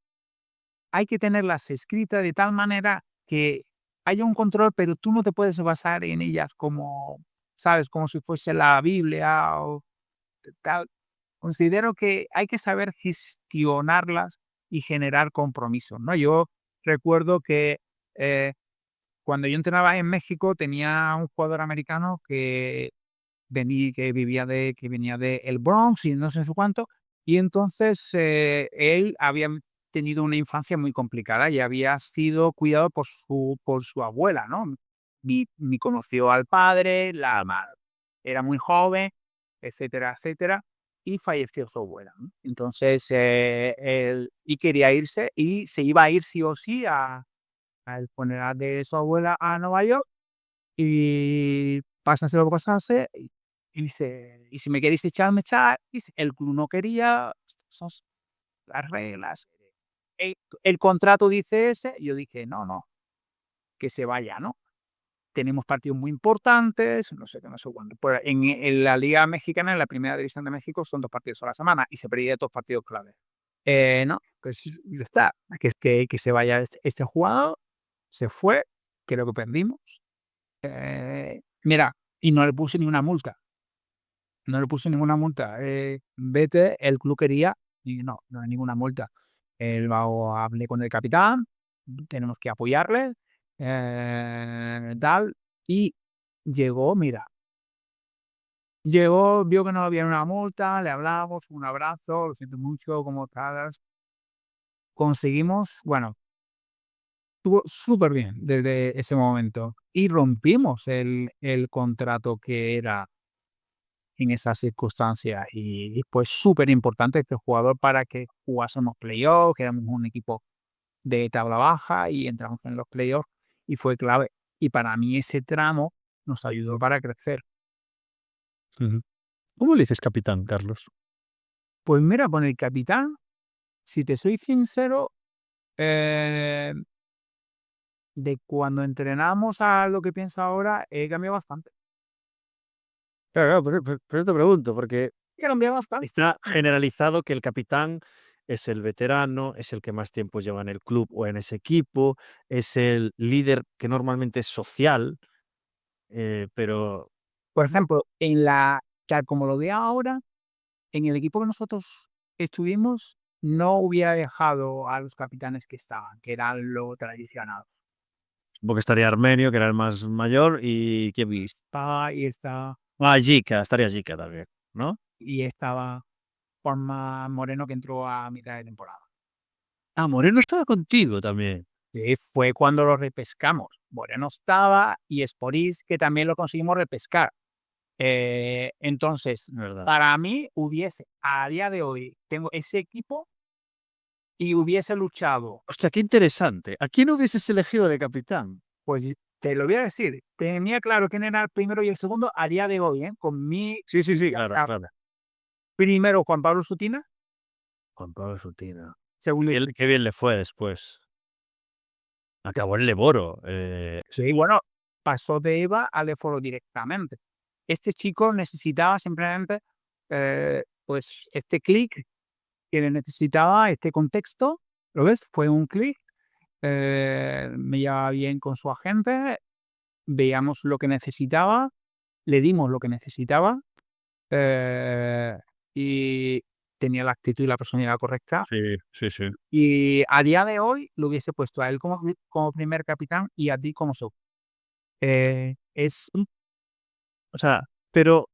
hay que tenerlas escritas de tal manera que haya un control, pero tú no te puedes basar en ellas como, ¿sabes? Como si fuese la Biblia o tal. Considero que hay que saber gestionarlas y generar compromisos, ¿no? Yo recuerdo que eh, cuando yo entrenaba en México tenía un jugador americano que venía de el Bronx y no sé cuánto, y entonces él había tenido una infancia muy complicada y había sido cuidado por su abuela, ¿no? Ni conoció al padre, era muy joven, etcétera, etcétera, y falleció su abuela, ¿no? Entonces él y quería irse y se iba a ir sí o sí al funeral de su abuela a Nueva York y pásase lo que pasase, y dice: "Y si me queréis echar, me echáis". El club no quería, son las reglas. El el contrato dice ese, y yo dije: "No, no, que se vaya, ¿no? Tenemos partidos muy importantes, no sé qué, no sé cuándo". Pues en la Liga Mexicana, en la Primera División de México, son 2 partidos a la semana y se perdía 2 partidos clave. No, pues ya está, que se vaya este jugador, se fue, creo que perdimos. Mira, y no le puse ni una multa, no le puse ninguna multa. Vete, el club quería y no, no hay ninguna multa. Hablé con el capitán, tenemos que apoyarle, tal, y llegó, vio que no había una multa, le hablamos, un abrazo, lo siento mucho, ¿cómo estás? Conseguimos, bueno, estuvo súper bien desde ese momento y rompimos el contrato que era en esas circunstancias y pues súper importante este jugador para que jugásemos playoffs, que éramos un equipo de tabla baja y entramos en los playoffs y fue clave. Y para mí ese tramo nos ayudó para crecer. Ujú. ¿Cómo le dices capitán, Carlos? Pues mira, con el capitán, si te soy sincero, eh, de cuando entrenamos a lo que pienso ahora, he cambiado bastante. Claro, pero te pregunto, porque He cambiado bastante. está generalizado que el capitán es el veterano, es el que más tiempo lleva en el club o en ese equipo, es el líder que normalmente es social, pero Por ejemplo, tal como lo veo ahora, en el equipo que nosotros estuvimos, no hubiera dejado a los capitanes que estaban, que eran lo tradicional. supongo que estaría Armenio, que era el más mayor, y ¿quién viste? Estaría Jica también, ¿no? Y estaba Juanma Moreno, que entró a mitad de temporada. Ah, Moreno estaba contigo también. Sí, fue cuando lo repescamos. Moreno estaba y Sporís, que también lo conseguimos repescar. Entonces, ¿Verdad? para mí, a día de hoy, tengo ese equipo y hubiese luchado. Hostia, qué interesante. ¿A quién hubieses elegido de capitán? Pues te lo voy a decir, tenía claro quién era el primero y el segundo a día de hoy, con mi Sí, sí, sí, claro, claro. primero Juan Pablo Sutina, Juan Pablo Sutina. segundo. Qué bien le fue después. Acabó en Leboro. Sí, bueno, pasó de Eva al Eforo directamente. Este chico necesitaba simplemente, pues, este clic que le necesitaba, este contexto, ¿lo ves? Fue un clic, me llevaba bien con su agente, veíamos lo que necesitaba, le dimos lo que necesitaba, eh, y tenía la actitud y la personalidad correcta. Sí, sí, sí. Y a día de hoy lo hubiese puesto a él como primer capitán y a ti como segundo. Es O sea, pero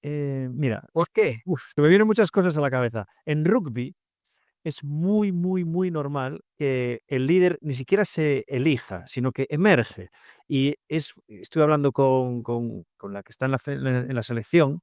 mira, ¿Por qué? se me vienen muchas cosas a la cabeza. En rugby es muy, muy, muy normal que el líder ni siquiera se elija, sino que emerge. Y estuve hablando con la que está en la selección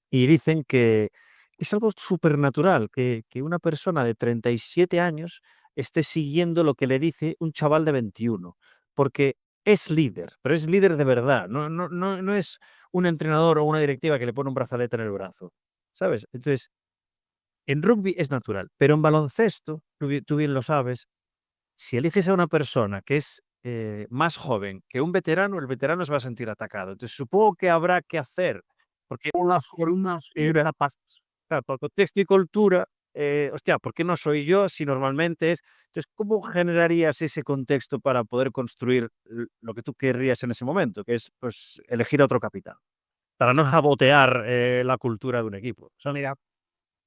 y dicen que es algo supernatural que una persona de 37 años esté siguiendo lo que le dice un chaval de 21, porque es líder, pero es líder de verdad, no es un entrenador o una directiva que le pone un brazalete en el brazo, ¿sabes? Entonces, en rugby es natural, pero en baloncesto, tú bien lo sabes, si eliges a una persona que es más joven que un veterano, el veterano se va a sentir atacado. Entonces, supongo que habrá que hacer, porque Unas claro, por contexto y cultura, hostia, ¿por qué no soy yo si normalmente es? Entonces, ¿cómo generarías ese contexto para poder construir lo que tú querrías en ese momento, que es pues elegir a otro capitán, para no sabotear la cultura de un equipo? ¿Sabes? Mira,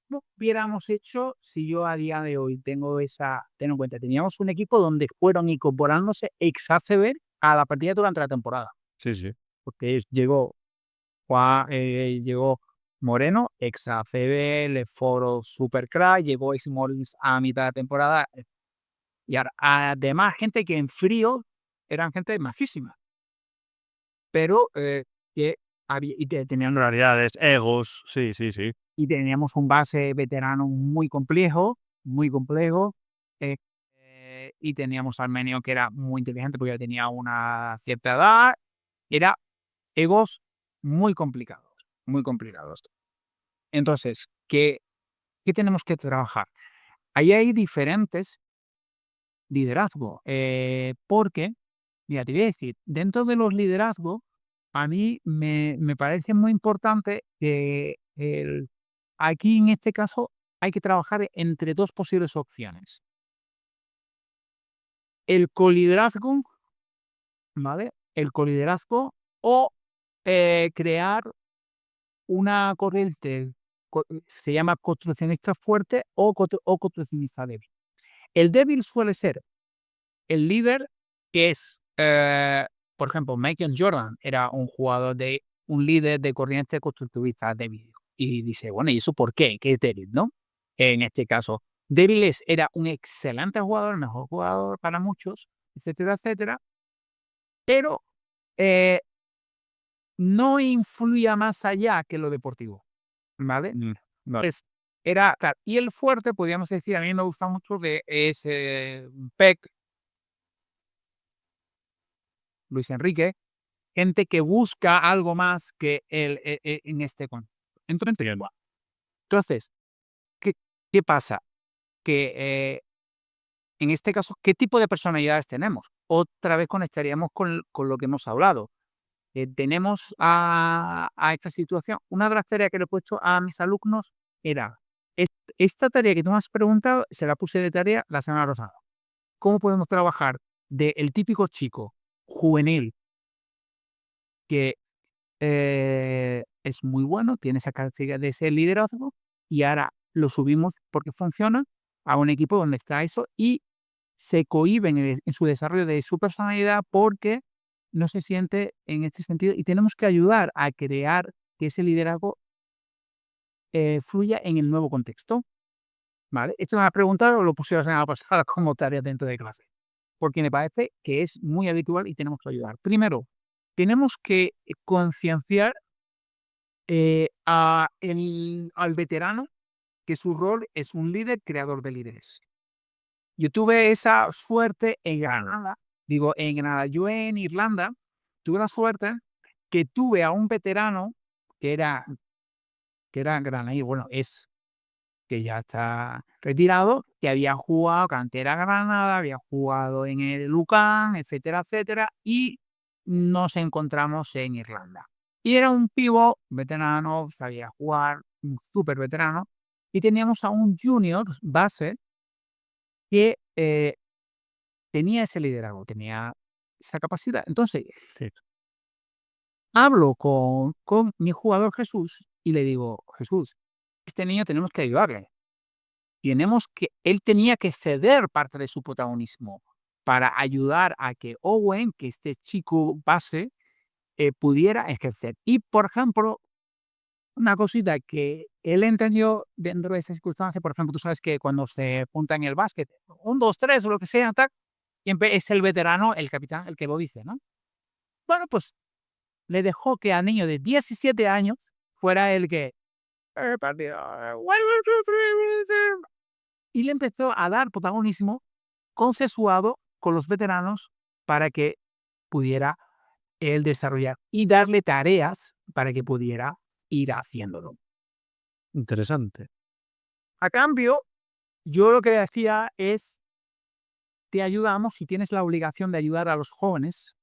¿cómo hubiéramos hecho si yo a día de hoy ten en cuenta, teníamos un equipo donde fueron incorporándose ex ACB a la partida durante la temporada, Sí, sí. porque llegó Moreno, ex ACB, le foro supercrack, llegó ex Morris a mitad de temporada, y ahora, además gente que en frío eran gente majísima, pero que tenían Realidades, egos, sí, sí, sí. y teníamos un base veterano muy complejo, eh, y teníamos al Armenio que era muy inteligente porque ya tenía una cierta edad. Era egos muy complicados, muy complicados. Entonces, ¿qué tenemos que trabajar? Ahí hay diferentes liderazgos, porque, mira, te voy a decir, dentro de los liderazgos, a mí me parece muy importante que aquí en este caso hay que trabajar entre dos posibles opciones. El coliderazgo, ¿vale? El coliderazgo o crear una corriente, se llama construccionista fuerte o construccionista débil. El débil suele ser el líder que es, por ejemplo, Michael Jordan era un líder de corriente constructivista débil. Y dice, bueno, ¿y eso por qué? ¿Qué es débil, no? En este caso, era un excelente jugador, el mejor jugador para muchos, etcétera, etcétera, pero eh, no influía más allá que lo deportivo, ¿vale? Vale. Pues claro, y el fuerte, podríamos decir, a mí me gusta mucho de ese Peck, Luis Enrique, gente que busca algo más que en este contexto. Entonces, ¿qué, qué pasa? Que en este caso, ¿qué tipo de personalidades tenemos? Otra vez conectaríamos con lo que hemos hablado. Tenemos a esta situación. Una de las tareas que le he puesto a mis alumnos era, esta tarea que tú me has preguntado, se la puse de tarea la semana pasada. ¿Cómo podemos trabajar del típico chico juvenil que es muy bueno, tiene esa característica de ese liderazgo y ahora lo subimos porque funciona a un equipo donde está eso y se cohíben en su desarrollo de su personalidad porque no se siente en este sentido y tenemos que ayudar a crear que ese liderazgo fluya en el nuevo contexto. ¿Vale? Esto me ha preguntado, lo puse la semana pasada como tarea dentro de clase, porque me parece que es muy habitual y tenemos que ayudar. Primero, tenemos que concienciar al veterano que su rol es un líder creador de líderes. Yo tuve esa suerte en Granada, yo en Irlanda tuve la suerte que tuve a un veterano que era granadino, bueno, que ya está retirado, que había jugado cantera Granada, había jugado en el UCAM, etcétera, etcétera, y nos encontramos en Irlanda. Y era un pívot veterano, sabía jugar, un súper veterano, y teníamos a un junior base que tenía ese liderazgo, tenía esa capacidad. Entonces, Sí. hablo con mi jugador Jesús y le digo, Jesús, este niño tenemos que ayudarle. Él tenía que ceder parte de su protagonismo para ayudar a que Owen, que este chico base, pudiera ejercer. Y, por ejemplo, una cosita que él entendió dentro de esa circunstancia, por ejemplo, tú sabes que cuando se punta en el básquet, 1, 2, 3 o lo que sea, tal, siempre es el veterano, el capitán, el que lo dice, ¿no? Bueno, pues le dejó que al niño de 17 años fuera el que... partido, y le empezó a dar protagonismo consensuado con los veteranos para que pudiera él desarrollar y darle tareas para que pudiera ir haciéndolo. Interesante. A cambio, yo lo que decía es, te ayudamos si tienes la obligación de ayudar a los jóvenes,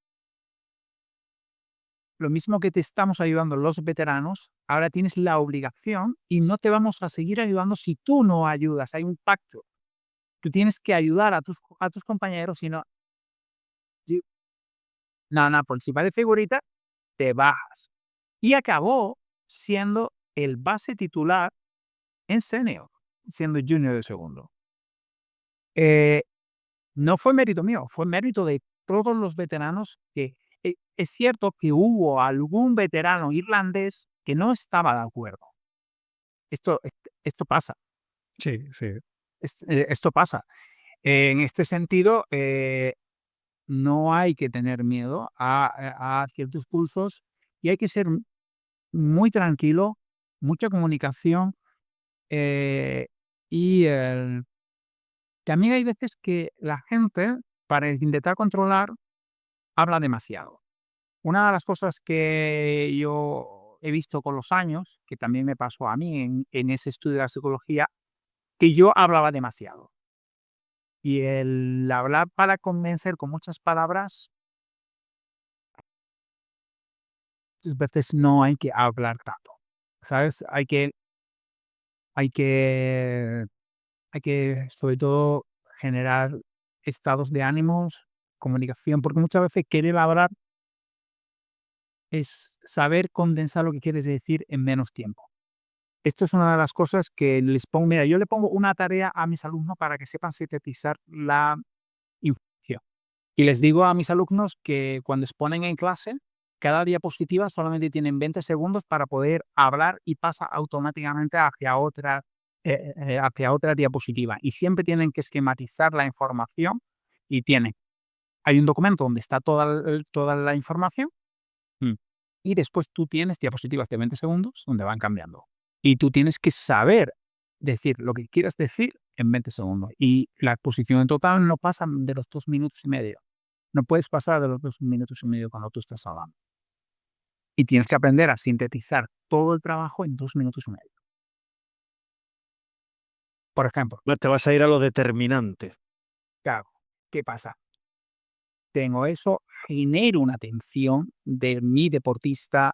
lo mismo que te estamos ayudando los veteranos, ahora tienes la obligación y no te vamos a seguir ayudando si tú no ayudas, hay un pacto. Tú tienes que ayudar a tus compañeros, si no, no, por encima de figurita, te bajas. Y acabó siendo el base titular en senior, siendo junior de segundo. No fue mérito mío, fue mérito de todos los veteranos que es cierto que hubo algún veterano irlandés que no estaba de acuerdo. Esto pasa, Sí, sí. esto pasa. En este sentido, no hay que tener miedo a ciertos pulsos y hay que ser muy tranquilo, mucha comunicación y también hay veces que la gente, para intentar controlar, habla demasiado. Una de las cosas que yo he visto con los años, que también me pasó a mí en ese estudio de la psicología, que yo hablaba demasiado. Y el hablar para convencer con muchas palabras, a veces no hay que hablar tanto, ¿sabes? Hay que, hay que, sobre todo, generar estados de ánimos, comunicación, porque muchas veces querer hablar es saber condensar lo que quieres decir en menos tiempo. esto es una de las cosas que les pongo. Mira, yo le pongo una tarea a mis alumnos para que sepan sintetizar la información. Y les digo a mis alumnos que cuando exponen en clase, cada diapositiva solamente tienen 20 segundos para poder hablar y pasa automáticamente hacia otra diapositiva. Y siempre tienen que esquematizar la información y hay un documento donde está toda la información. Y después tú tienes diapositivas de 20 segundos donde van cambiando. Y tú tienes que saber decir lo que quieras decir en 20 segundos. Y la exposición en total no pasa de los 2 minutos y medio. No puedes pasar de los 2 minutos y medio cuando tú estás hablando. Y tienes que aprender a sintetizar todo el trabajo en 2 minutos y medio. Por ejemplo, Te vas a ir a lo determinante. claro, ¿qué pasa? Tengo eso, genero una tensión de mi deportista,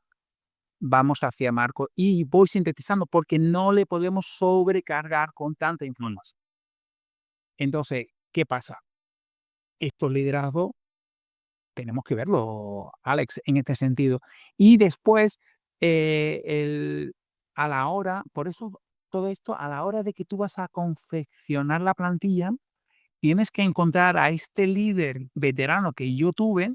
vamos hacia Marco y voy sintetizando porque no le podemos sobrecargar con tanta información. Entonces, ¿qué pasa? Estos liderazgos tenemos que verlo, Alex, en este sentido. Y después, a la hora, por eso todo esto, a la hora de que tú vas a confeccionar la plantilla, tienes que encontrar a este líder veterano que yo tuve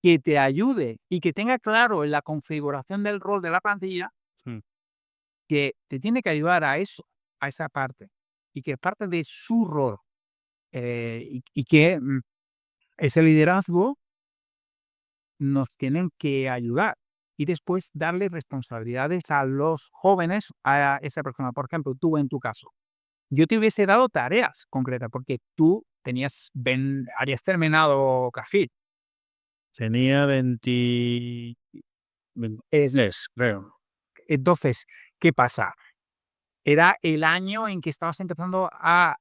que te ayude y que tenga claro en la configuración del rol de la plantilla que te tiene que ayudar a eso, a esa parte, y que es parte de su rol, y que ese liderazgo nos tienen que ayudar y después darle responsabilidades a los jóvenes, a esa persona. Por ejemplo, tú en tu caso, yo te hubiese dado tareas concretas porque tú habías terminado CAFIT. Tenía 20, Es, 23, creo. entonces, ¿qué pasa? Era el año en que estabas empezando a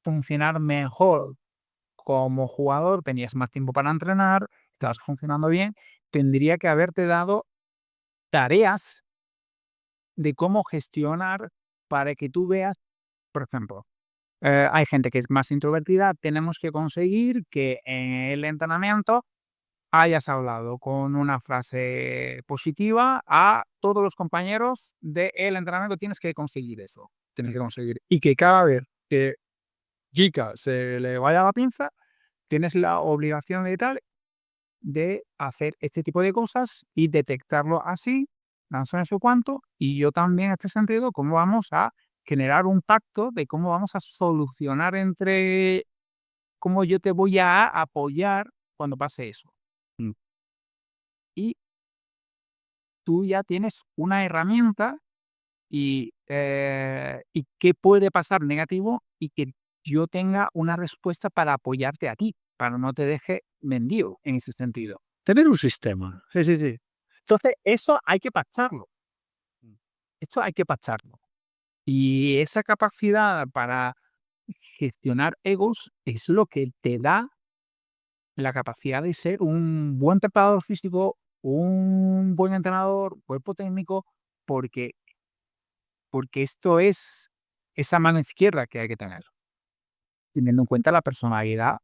funcionar mejor como jugador, tenías más tiempo para entrenar, estabas funcionando bien, tendría que haberte dado tareas de cómo gestionar para que tú veas, por ejemplo, hay gente que es más introvertida, tenemos que conseguir que en el entrenamiento hayas hablado con una frase positiva a todos los compañeros del entrenamiento, tienes que conseguir eso, tienes que conseguir. Y que cada vez que chica se le vaya la pinza, tienes la obligación de tal de hacer este tipo de cosas y detectarlo así, no sé cuánto, y yo también en este sentido, cómo vamos a generar un pacto de cómo vamos a solucionar cómo yo te voy a apoyar cuando pase eso. Y tú ya tienes una herramienta y qué puede pasar negativo y que yo tenga una respuesta para apoyarte a ti, para no te deje vendido en ese sentido. Tener un sistema. Sí, sí, sí. Entonces, eso hay que pactarlo. Esto hay que pactarlo. Y esa capacidad para gestionar egos es lo que te da la capacidad de ser un buen preparador físico, un buen entrenador, cuerpo técnico, porque, porque esto es esa mano izquierda que hay que tener, teniendo en cuenta la personalidad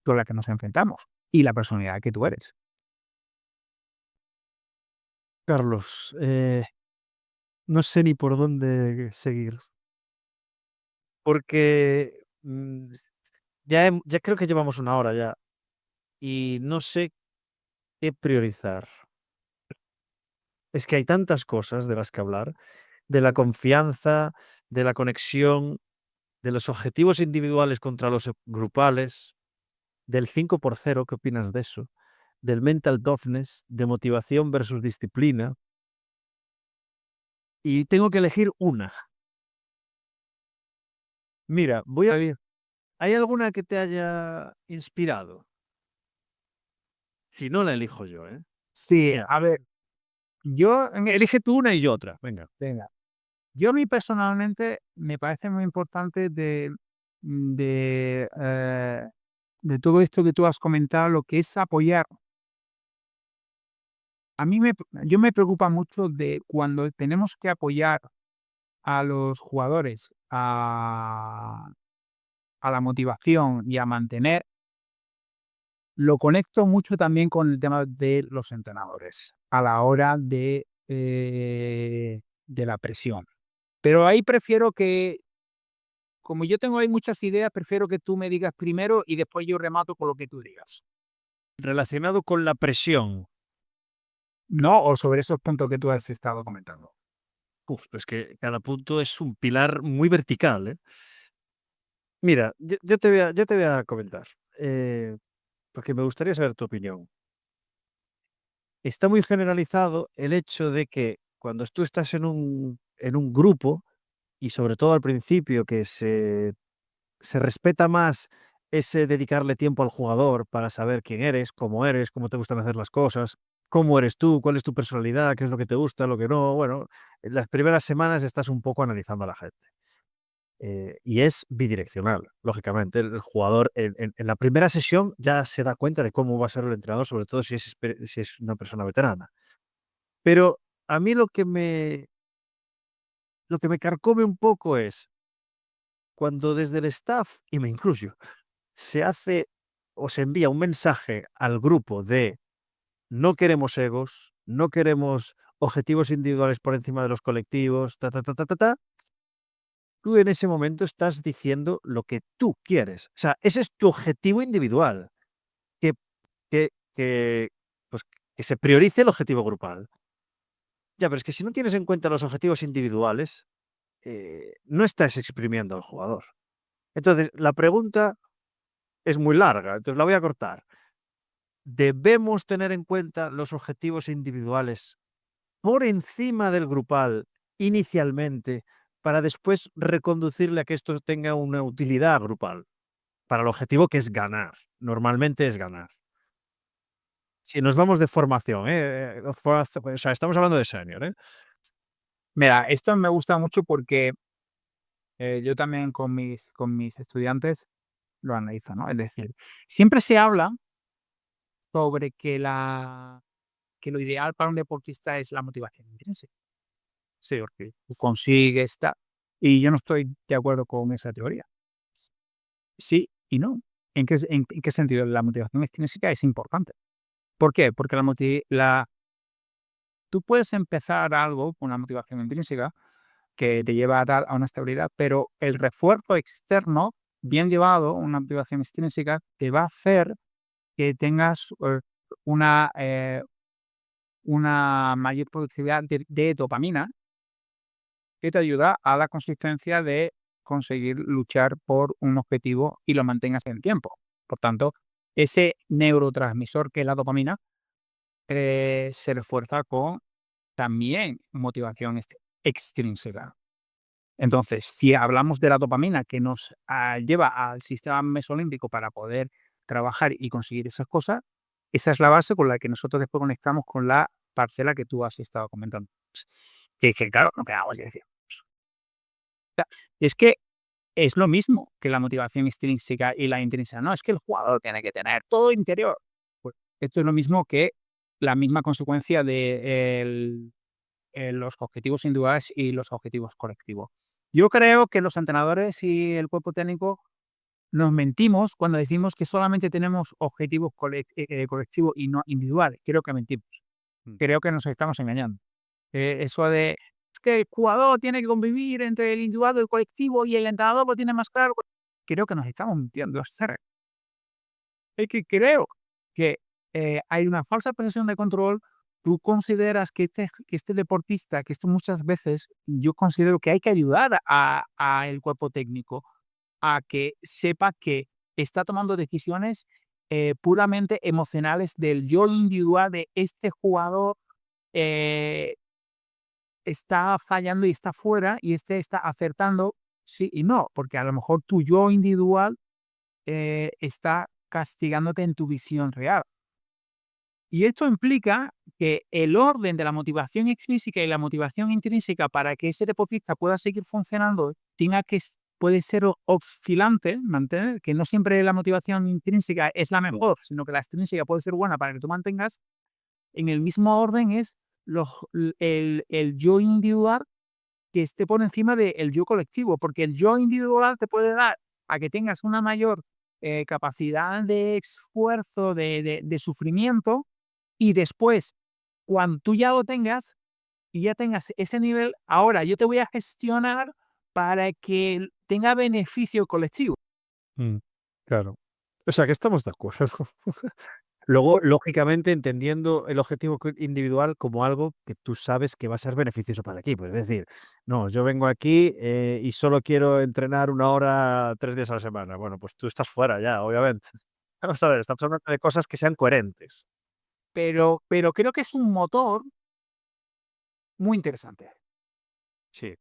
con la que nos enfrentamos y la personalidad que tú eres. Carlos, no sé ni por dónde seguir. Porque ya creo que llevamos una hora ya y no sé qué priorizar. Es que hay tantas cosas de las que hablar, de la confianza, de la conexión, de los objetivos individuales contra los grupales, del 5x0, ¿qué opinas de eso? Del mental toughness, de motivación versus disciplina. Y tengo que elegir una. Mira, voy a ver. ¿Hay alguna que te haya inspirado? Si no, la elijo yo, ¿eh? Sí, Mira, a ver, yo, elige tú una y yo otra. Venga. venga, yo a mí personalmente me parece muy importante de, eh, de todo esto que tú has comentado, lo que es apoyar. Yo me preocupa mucho de cuando tenemos que apoyar a los jugadores a la motivación y a mantener, lo conecto mucho también con el tema de los entrenadores a la hora de de la presión. Pero ahí prefiero que, como yo tengo ahí muchas ideas, prefiero que tú me digas primero y después yo remato con lo que tú digas. Relacionado con la presión. No, o sobre esos puntos que tú has estado comentando. Es que cada punto es un pilar muy vertical, ¿eh? Mira, yo te voy a comentar, porque me gustaría saber tu opinión. Está muy generalizado el hecho de que cuando tú estás en un grupo, y sobre todo al principio, que se respeta más ese dedicarle tiempo al jugador para saber quién eres, cómo te gustan hacer las cosas, cómo eres tú, cuál es tu personalidad, qué es lo que te gusta, lo que no. Bueno, en las primeras semanas estás un poco analizando a la gente. Y es bidireccional, lógicamente. El jugador en la primera sesión ya se da cuenta de cómo va a ser el entrenador, sobre todo si es una persona veterana. Pero a mí lo que me carcome un poco es cuando desde el staff, y me incluyo, se hace o se envía un mensaje al grupo de no queremos egos, no queremos objetivos individuales por encima de los colectivos, ta, ta, ta, ta, ta, ta. Tú en ese momento estás diciendo lo que tú quieres. O sea, ese es tu objetivo individual. Que, que, pues, que se priorice el objetivo grupal. Ya, pero es que si no tienes en cuenta los objetivos individuales, no estás exprimiendo al jugador. Entonces, la pregunta es muy larga, entonces la voy a cortar. ¿Debemos tener en cuenta los objetivos individuales por encima del grupal inicialmente para después reconducirle a que esto tenga una utilidad grupal? Para el objetivo que es ganar. Normalmente es ganar. Si nos vamos de formación, o sea, estamos hablando de senior, ¿eh? Mira, esto me gusta mucho porque yo también con mis estudiantes lo analizo, ¿no? Es decir, siempre se habla sobre que lo ideal para un deportista es la motivación intrínseca. Sí, porque tú consigues tal. Y yo no estoy de acuerdo con esa teoría. Sí y no. ¿En qué sentido? La motivación extrínseca es importante. ¿Por qué? Porque tú puedes empezar algo con una motivación intrínseca que te lleva a una estabilidad, pero el refuerzo externo, bien llevado, una motivación extrínseca, te va a hacer que tengas una, eh, una mayor productividad de dopamina que te ayuda a la consistencia de conseguir luchar por un objetivo y lo mantengas en el tiempo. Por tanto, ese neurotransmisor que es la dopamina se refuerza con también motivación extrínseca. Entonces, si hablamos de la dopamina que nos lleva al sistema mesolímbico para poder trabajar y conseguir esas cosas, esa es la base con la que nosotros después conectamos con la parcela que tú has estado comentando. Que claro, no quedamos y decir, sea, es que es lo mismo que la motivación extrínseca y la intrínseca. No, es que el jugador tiene que tener todo interior. Pues esto es lo mismo que la misma consecuencia de los objetivos individuales y los objetivos colectivos. Yo creo que los entrenadores y el cuerpo técnico nos mentimos cuando decimos que solamente tenemos objetivos colectivos y no individuales. Creo que mentimos. Creo que nos estamos engañando. Eso de es que el jugador tiene que convivir entre el individual y el colectivo y el entrenador lo tiene más claro. Creo que nos estamos mintiendo. Es que creo que hay una falsa percepción de control. Tú consideras que este deportista, que esto muchas veces yo considero que hay que ayudar a el cuerpo técnico a que sepa que está tomando decisiones puramente emocionales del yo individual de este jugador eh, está fallando y está fuera y este está acertando, sí y no, porque a lo mejor tu yo individual está castigándote en tu visión real. Y esto implica que el orden de la motivación extrínseca y la motivación intrínseca para que ese deportista pueda seguir funcionando puede ser oscilante, mantener, que no siempre la motivación intrínseca es la mejor, sino que la extrínseca puede ser buena para que tú mantengas. En el mismo orden es el yo individual que esté por encima del yo colectivo, porque el yo individual te puede dar a que tengas una mayor capacidad de esfuerzo, de sufrimiento, y después, cuando tú ya lo tengas, y ya tengas ese nivel, ahora yo te voy a gestionar para que tenga beneficio colectivo. Mm, claro. O sea, que estamos de acuerdo. Luego, lógicamente, entendiendo el objetivo individual como algo que tú sabes que va a ser beneficioso para el equipo. Es decir, no, yo vengo aquí y solo quiero entrenar 1 hora 3 días a la semana. Bueno, pues tú estás fuera ya, obviamente. Vamos a ver, estamos hablando de cosas que sean coherentes. Pero creo que es un motor muy interesante. Sí,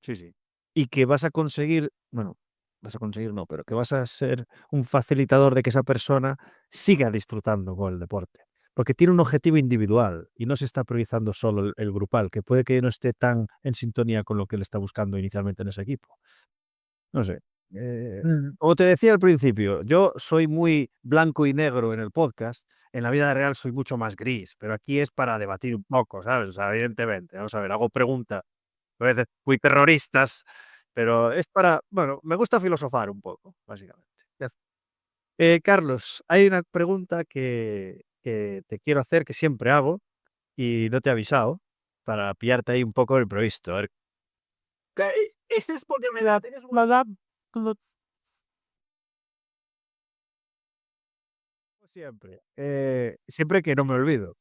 sí, sí. Y que vas a conseguir, bueno, vas a conseguir no, pero que vas a ser un facilitador de que esa persona siga disfrutando con el deporte. Porque tiene un objetivo individual y no se está priorizando solo el grupal, que puede que no esté tan en sintonía con lo que él está buscando inicialmente en ese equipo. No sé. Como te decía al principio, yo soy muy blanco y negro en el podcast. En la vida real soy mucho más gris, pero aquí es para debatir un poco, ¿sabes? O sea, evidentemente, vamos a ver, hago preguntas a veces muy terroristas, pero es para, bueno, me gusta filosofar un poco, básicamente. Ya está. Carlos, hay una pregunta que te quiero hacer, que siempre hago, y no te he avisado, para pillarte ahí un poco el imprevisto. A ver, Ese es porque me da, tienes una edad. como siempre, siempre que no me olvido.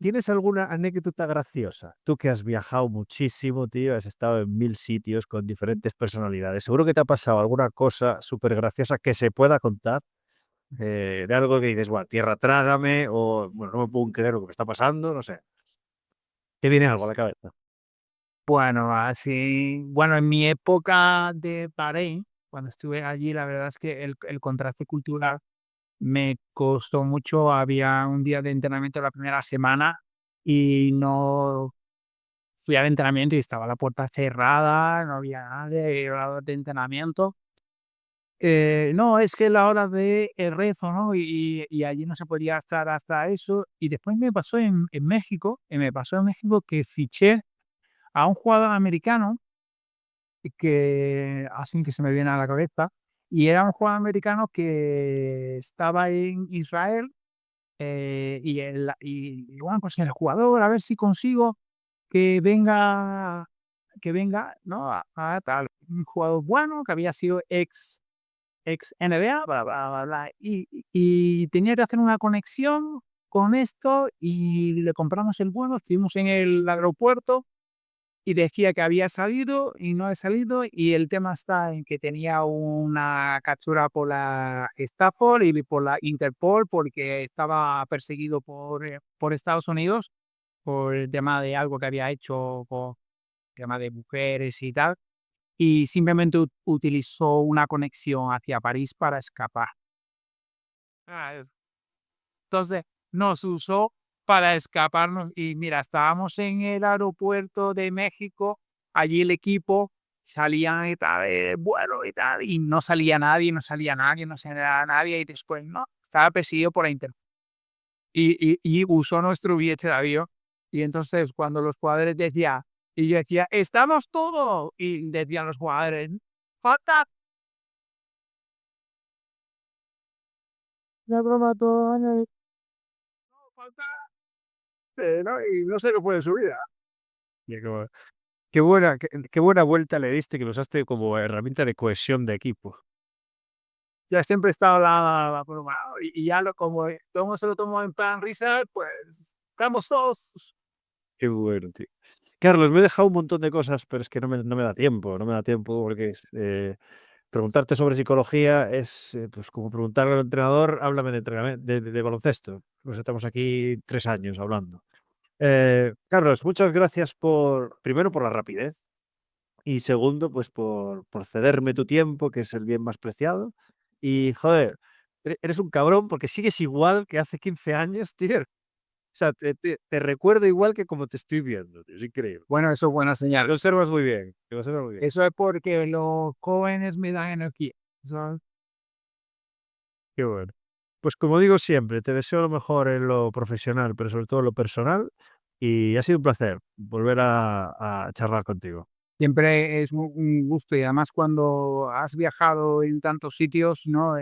¿Tienes alguna anécdota graciosa? Tú que has viajado muchísimo, tío, has estado en 1000 sitios con diferentes personalidades. Seguro que te ha pasado alguna cosa súper graciosa que se pueda contar. De algo que dices, bueno, tierra trágame, o bueno, no me puedo creer lo que me está pasando, no sé. ¿Te viene algo a la cabeza? Bueno, así, bueno, en mi época de Bahrein, cuando estuve allí, la verdad es que el contraste cultural me costó mucho. Había un día de entrenamiento la primera semana y no fui al entrenamiento y estaba la puerta cerrada, no había nadie, era la hora de entrenamiento. No, es que la hora de el rezo, ¿no? Y allí no se podía estar hasta eso. Y después me pasó en México, me pasó en México que fiché a un jugador americano que así que se me viene a la cabeza, y era un jugador americano que estaba en Israel, y bueno, pues el jugador, a ver si consigo que venga ¿no? A tal, un jugador bueno que había sido ex NBA, bla, bla, bla, bla, y tenía que hacer una conexión con esto y le compramos el vuelo, estuvimos en el aeropuerto y decía que había salido y no he salido, y el tema está en que tenía una captura por la Gestapo y por la Interpol porque estaba perseguido por Estados Unidos por el tema de algo que había hecho con tema de mujeres y tal, y simplemente utilizó una conexión hacia París para escapar. Entonces, nos usó para escaparnos y mira, estábamos en el aeropuerto de México, allí el equipo salían y tal, bueno y tal, y no salía nadie, no salía nadie, no salía nadie, y después no, estaba perseguido por la Interpol. Y usó nuestro billete de avión. Y entonces cuando los jugadores decían, y yo decía, estamos todos, y decían los jugadores, falta la broma todo, no, falta, ¿no? Y no se lo puede subir. Y como, qué buena vuelta le diste que lo usaste como herramienta de cohesión de equipo. Ya siempre he estado la broma, y ya como todo el mundo se lo tomó en plan risa, pues estamos todos. Qué bueno, tío. Carlos, me he dejado un montón de cosas, pero es que no me da tiempo, no me da tiempo porque preguntarte sobre psicología es pues como preguntarle al entrenador, háblame de entrenamiento, de baloncesto. Pues estamos aquí 3 años hablando. Carlos, muchas gracias primero por la rapidez y segundo, pues por cederme tu tiempo, que es el bien más preciado. Y joder, eres un cabrón porque sigues igual que hace 15 años, tío. O sea, te recuerdo igual que como te estoy viendo, tío. Es increíble. Bueno, eso es buena Te señal. conservas muy bien, te conservas muy bien. Eso es porque los jóvenes me dan energía. Eso, Qué bueno. Pues como digo siempre, te deseo lo mejor en lo profesional, pero sobre todo en lo personal. Y ha sido un placer volver a charlar contigo. siempre es un gusto, y además cuando has viajado en tantos sitios, ¿no?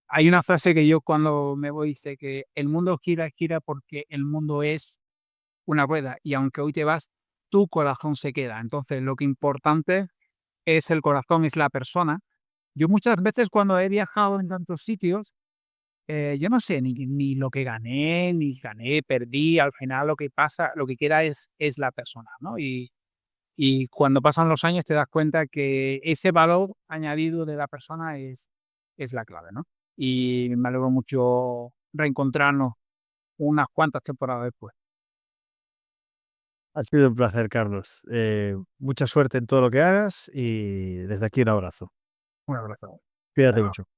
Hay una frase que yo cuando me voy sé que el mundo gira, gira porque el mundo es una rueda y aunque hoy te vas, tu corazón se queda. Entonces, lo que importante es el corazón, es la persona. Yo muchas veces cuando he viajado en tantos sitios, yo no sé ni lo que gané, ni gané, perdí. Al final lo que pasa, lo que queda es la persona, ¿no? Y cuando pasan los años te das cuenta que ese valor añadido de la persona es la clave, ¿no? Y me alegro mucho reencontrarnos unas cuantas temporadas después. Ha sido un placer, Carlos. Mucha suerte en todo lo que hagas y desde aquí un abrazo. Un abrazo. Cuídate Chao. mucho.